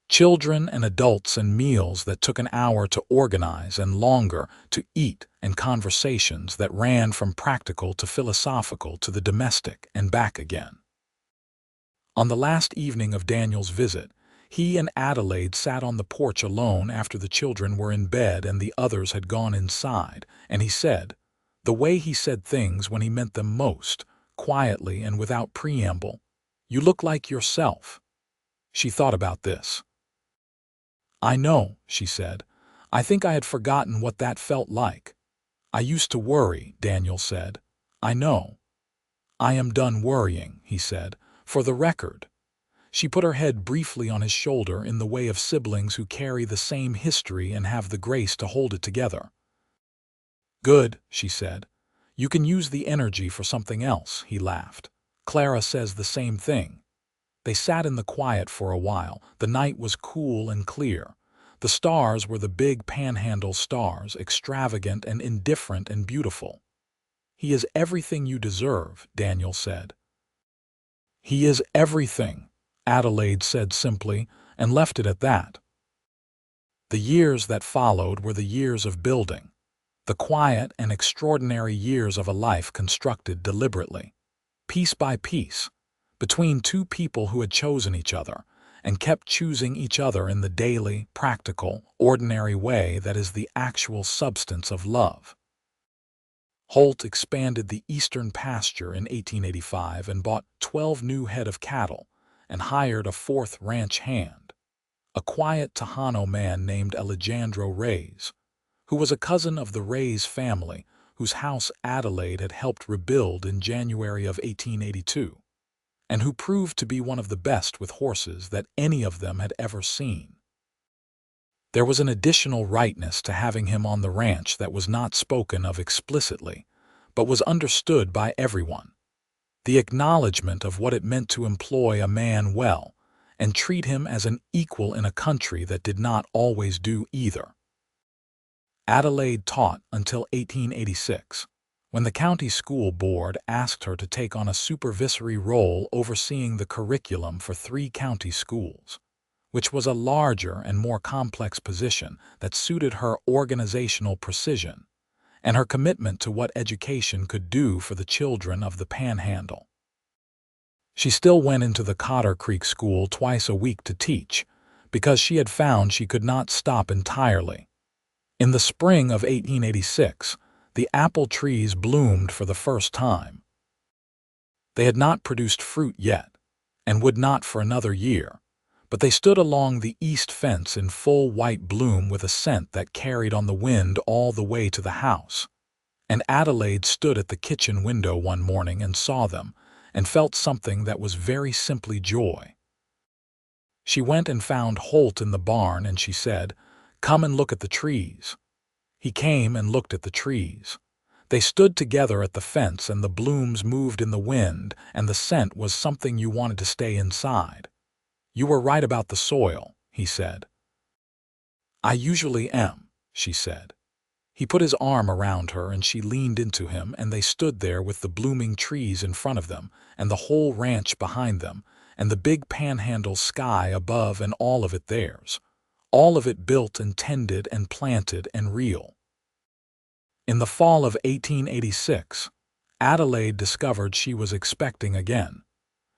Children and adults and meals that took an hour to organize and longer to eat, and conversations that ran from practical to philosophical to the domestic and back again. On the last evening of Daniel's visit, he and Adelaide sat on the porch alone after the children were in bed and the others had gone inside, and he said, the way he said things when he meant them most, quietly and without preamble, "You look like yourself." She thought about this. "I know," she said. "I think I had forgotten what that felt like." "I used to worry," Daniel said. "I know." "I am done worrying," he said, "for the record." She put her head briefly on his shoulder in the way of siblings who carry the same history and have the grace to hold it together. "Good," she said. "You can use the energy for something else," he laughed. "Clara says the same thing." They sat in the quiet for a while. The night was cool and clear. The stars were the big Panhandle stars, extravagant and indifferent and beautiful. "He is everything you deserve," Daniel said. "He is everything," Adelaide said simply, and left it at that. The years that followed were the years of building, the quiet and extraordinary years of a life constructed deliberately, piece by piece, between 2 people who had chosen each other and kept choosing each other in the daily, practical, ordinary way that is the actual substance of love. Holt expanded the eastern pasture in 1885 and bought 12 new head of cattle and hired a 4th ranch hand, a quiet Tejano man named Alejandro Reyes, who was a cousin of the Reyes family whose house Adelaide had helped rebuild in January of 1882. And who proved to be one of the best with horses that any of them had ever seen. There was an additional rightness to having him on the ranch that was not spoken of explicitly, but was understood by everyone. The acknowledgement of what it meant to employ a man well and treat him as an equal in a country that did not always do either. Adelaide taught until 1886. When the county school board asked her to take on a supervisory role overseeing the curriculum for 3 county schools, which was a larger and more complex position that suited her organizational precision and her commitment to what education could do for the children of the Panhandle. She still went into the Cotter Creek School twice a week to teach, because she had found she could not stop entirely. In the spring of 1886, the apple trees bloomed for the first time. They had not produced fruit yet, and would not for another year, but they stood along the east fence in full white bloom with a scent that carried on the wind all the way to the house. And Adelaide stood at the kitchen window one morning and saw them, and felt something that was very simply joy. She went and found Holt in the barn, and she said, "Come and look at the trees." He came and looked at the trees. They stood together at the fence, and the blooms moved in the wind, and the scent was something you wanted to stay inside. "You were right about the soil," he said. "I usually am," she said. He put his arm around her, and she leaned into him, and they stood there with the blooming trees in front of them, and the whole ranch behind them, and the big Panhandle sky above, and all of it theirs. All of it built and tended and planted and real. In the fall of 1886, Adelaide discovered she was expecting again.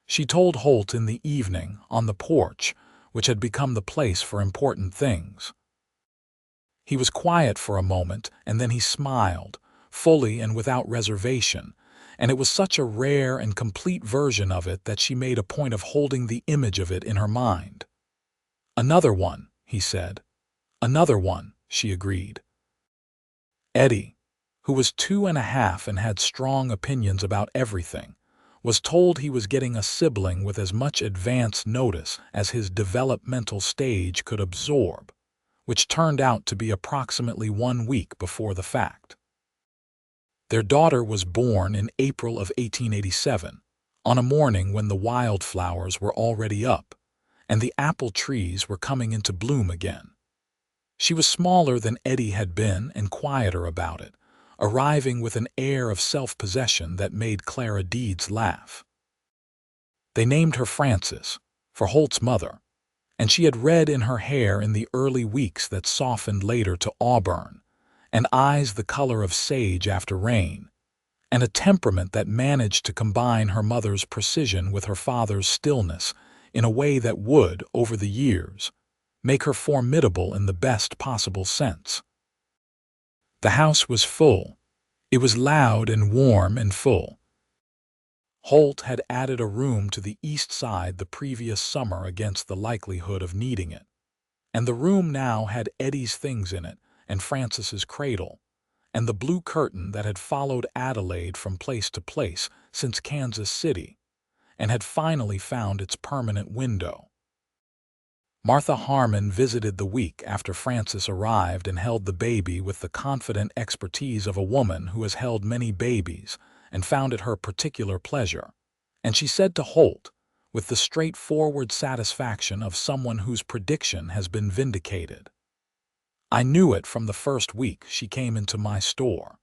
She told Holt in the evening, on the porch, which had become the place for important things. He was quiet for a moment, and then he smiled, fully and without reservation, and it was such a rare and complete version of it that she made a point of holding the image of it in her mind. "Another one," he said. "Another one," she agreed. Eddie, who was 2.5 and had strong opinions about everything, was told he was getting a sibling with as much advance notice as his developmental stage could absorb, which turned out to be approximately 1 week before the fact. Their daughter was born in April of 1887, on a morning when the wildflowers were already up, and the apple trees were coming into bloom again. She was smaller than Eddie had been and quieter about it, arriving with an air of self-possession that made Clara Deeds laugh. They named her Frances, for Holt's mother, and she had red in her hair in the early weeks that softened later to auburn, and eyes the color of sage after rain, and a temperament that managed to combine her mother's precision with her father's stillness in a way that would, over the years, make her formidable in the best possible sense. The house was full. It was loud and warm and full. Holt had added a room to the east side the previous summer against the likelihood of needing it, and the room now had Eddie's things in it and Frances's cradle, and the blue curtain that had followed Adelaide from place to place since Kansas City, and had finally found its permanent window. Martha Harmon visited the week after Frances arrived and held the baby with the confident expertise of a woman who has held many babies and found it her particular pleasure, and she said to Holt, with the straightforward satisfaction of someone whose prediction has been vindicated, "I knew it from the first week she came into my store.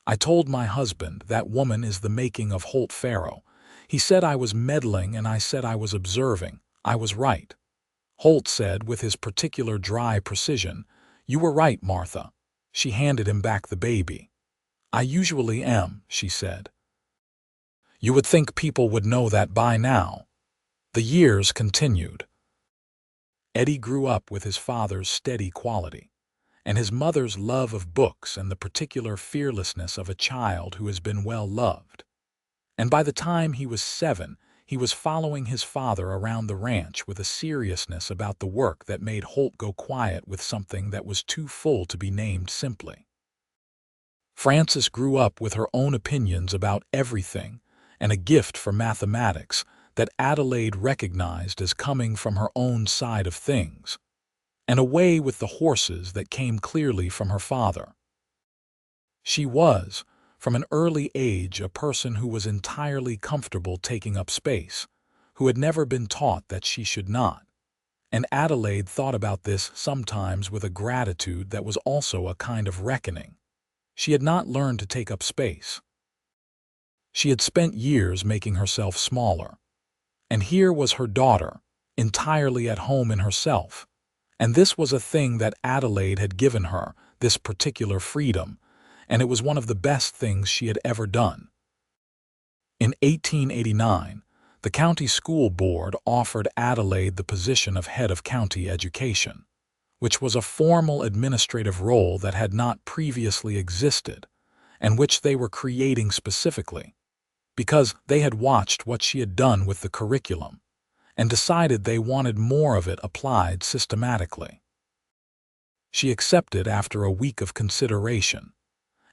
I told my husband that woman is the making of Holt Farrow. He said I was meddling and I said I was observing. I was right." Holt said with his particular dry precision, "You were right, Martha." She handed him back the baby. "I usually am," she said. "You would think people would know that by now." The years continued. Eddie grew up with his father's steady quality, and his mother's love of books and the particular fearlessness of a child who has been well loved. And by the time he was 7, he was following his father around the ranch with a seriousness about the work that made Holt go quiet with something that was too full to be named simply. Frances grew up with her own opinions about everything and a gift for mathematics that Adelaide recognized as coming from her own side of things, and a way with the horses that came clearly from her father. She was, from an early age, a person who was entirely comfortable taking up space, who had never been taught that she should not, and Adelaide thought about this sometimes with a gratitude that was also a kind of reckoning. She had not learned to take up space. She had spent years making herself smaller, and here was her daughter, entirely at home in herself, and this was a thing that Adelaide had given her, this particular freedom, and it was one of the best things she had ever done. In 1889, the county school board offered Adelaide the position of head of county education, which was a formal administrative role that had not previously existed, and which they were creating specifically, because they had watched what she had done with the curriculum, and decided they wanted more of it applied systematically. She accepted after a week of consideration,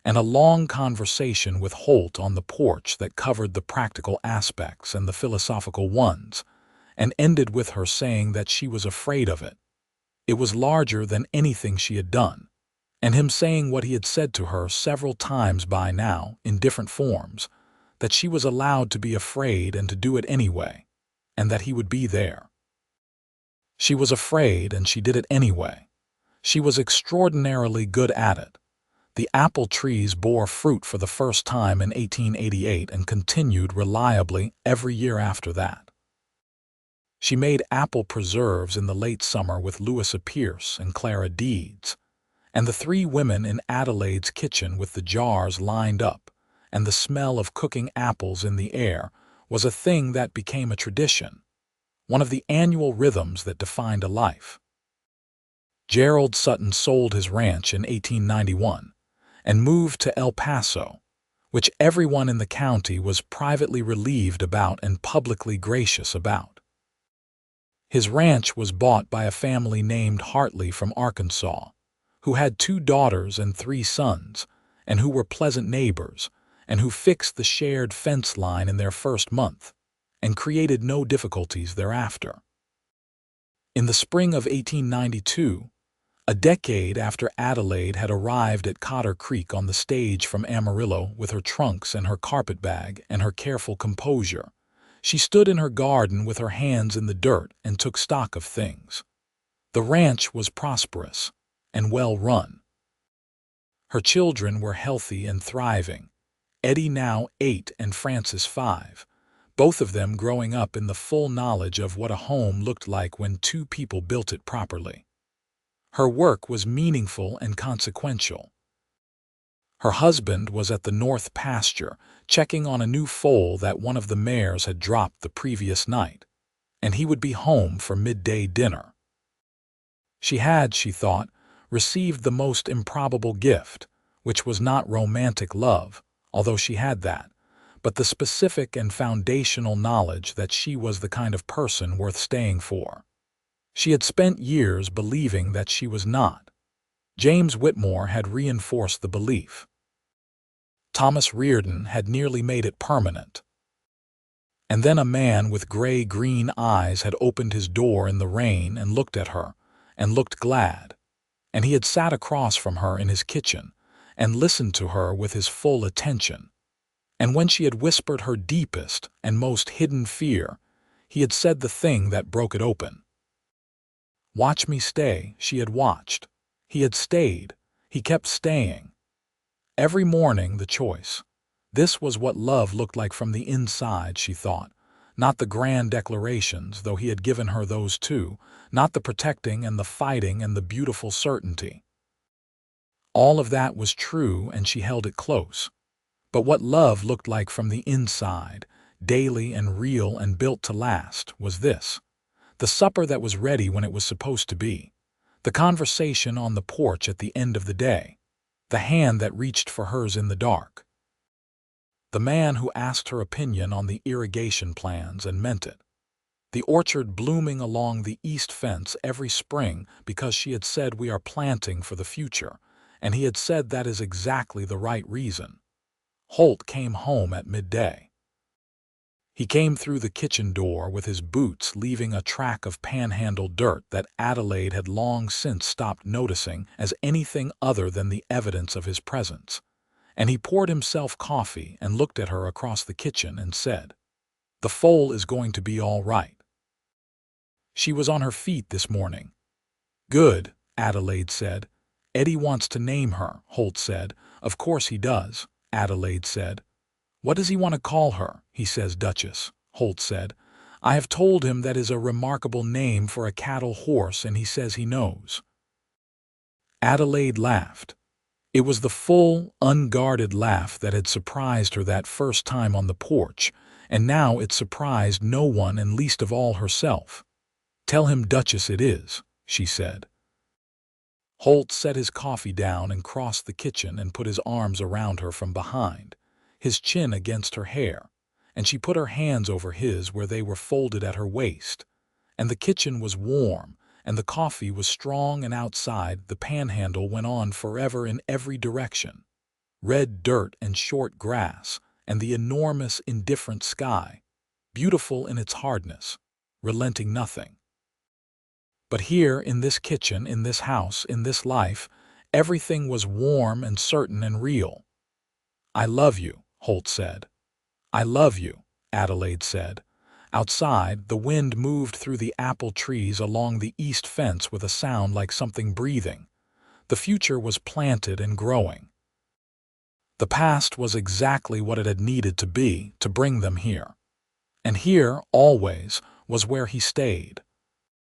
and a long conversation with Holt on the porch that covered the practical aspects and the philosophical ones, and ended with her saying that she was afraid of it. It was larger than anything she had done, and him saying what he had said to her several times by now, in different forms, that she was allowed to be afraid and to do it anyway, and that he would be there. She was afraid and she did it anyway. She was extraordinarily good at it. The apple trees bore fruit for the first time in 1888 and continued reliably every year after that. She made apple preserves in the late summer with Louisa Pierce and Clara Deeds, and the 3 women in Adelaide's kitchen with the jars lined up, and the smell of cooking apples in the air was a thing that became a tradition. one of the annual rhythms that defined a life. Gerald Sutton sold his ranch in 1891 and moved to El Paso, which everyone in the county was privately relieved about and publicly gracious about. His ranch was bought by a family named Hartley from Arkansas, who had 2 daughters and 3 sons, and who were pleasant neighbors, and who fixed the shared fence line in their first month, and created no difficulties thereafter. In the spring of 1892, a decade after Adelaide had arrived at Cotter Creek on the stage from Amarillo with her trunks and her carpetbag and her careful composure, she stood in her garden with her hands in the dirt and took stock of things. The ranch was prosperous and well run. Her children were healthy and thriving, Eddie now 8 and Francis 5, both of them growing up in the full knowledge of what a home looked like when 2 people built it properly. Her work was meaningful and consequential. Her husband was at the north pasture, checking on a new foal that one of the mares had dropped the previous night, and he would be home for midday dinner. She had, she thought, received the most improbable gift, which was not romantic love, although she had that, but the specific and foundational knowledge that she was the kind of person worth staying for. She had spent years believing that she was not. James Whitmore had reinforced the belief. Thomas Reardon had nearly made it permanent. And then a man with gray-green eyes had opened his door in the rain and looked at her, and looked glad, and he had sat across from her in his kitchen and listened to her with his full attention. And when she had whispered her deepest and most hidden fear, he had said the thing that broke it open. Watch me stay, she had watched. He had stayed. He kept staying. Every morning the choice. This was what love looked like from the inside, she thought. Not the grand declarations, though he had given her those too. Not the protecting and the fighting and the beautiful certainty. All of that was true, and she held it close. But what love looked like from the inside, daily and real and built to last, was this. The supper that was ready when it was supposed to be. The conversation on the porch at the end of the day. The hand that reached for hers in the dark. The man who asked her opinion on the irrigation plans and meant it. The orchard blooming along the east fence every spring because she had said we are planting for the future, and he had said that is exactly the right reason. Holt came home at midday. He came through the kitchen door with his boots leaving a track of Panhandle dirt that Adelaide had long since stopped noticing as anything other than the evidence of his presence, and he poured himself coffee and looked at her across the kitchen and said, "The foal is going to be all right." She was on her feet this morning. "Good," Adelaide said. "Eddie wants to name her," Holt said. "Of course he does," Adelaide said. "What does he want to call her?" "He says Duchess," Holt said. "I have told him that is a remarkable name for a cattle horse, and he says he knows." Adelaide laughed. It was the full, unguarded laugh that had surprised her that first time on the porch, and now it surprised no one and least of all herself. "Tell him Duchess it is," she said. Holt set his coffee down and crossed the kitchen and put his arms around her from behind, his chin against her hair, and she put her hands over his where they were folded at her waist. And the kitchen was warm, and the coffee was strong, and outside the Panhandle went on forever in every direction. Red dirt and short grass, and the enormous, indifferent sky, beautiful in its hardness, relenting nothing. But here, in this kitchen, in this house, in this life, everything was warm and certain and real. "I love you," Holt said. "I love you," Adelaide said. Outside, the wind moved through the apple trees along the east fence with a sound like something breathing. The future was planted and growing. The past was exactly what it had needed to be to bring them here. And here, always, was where he stayed.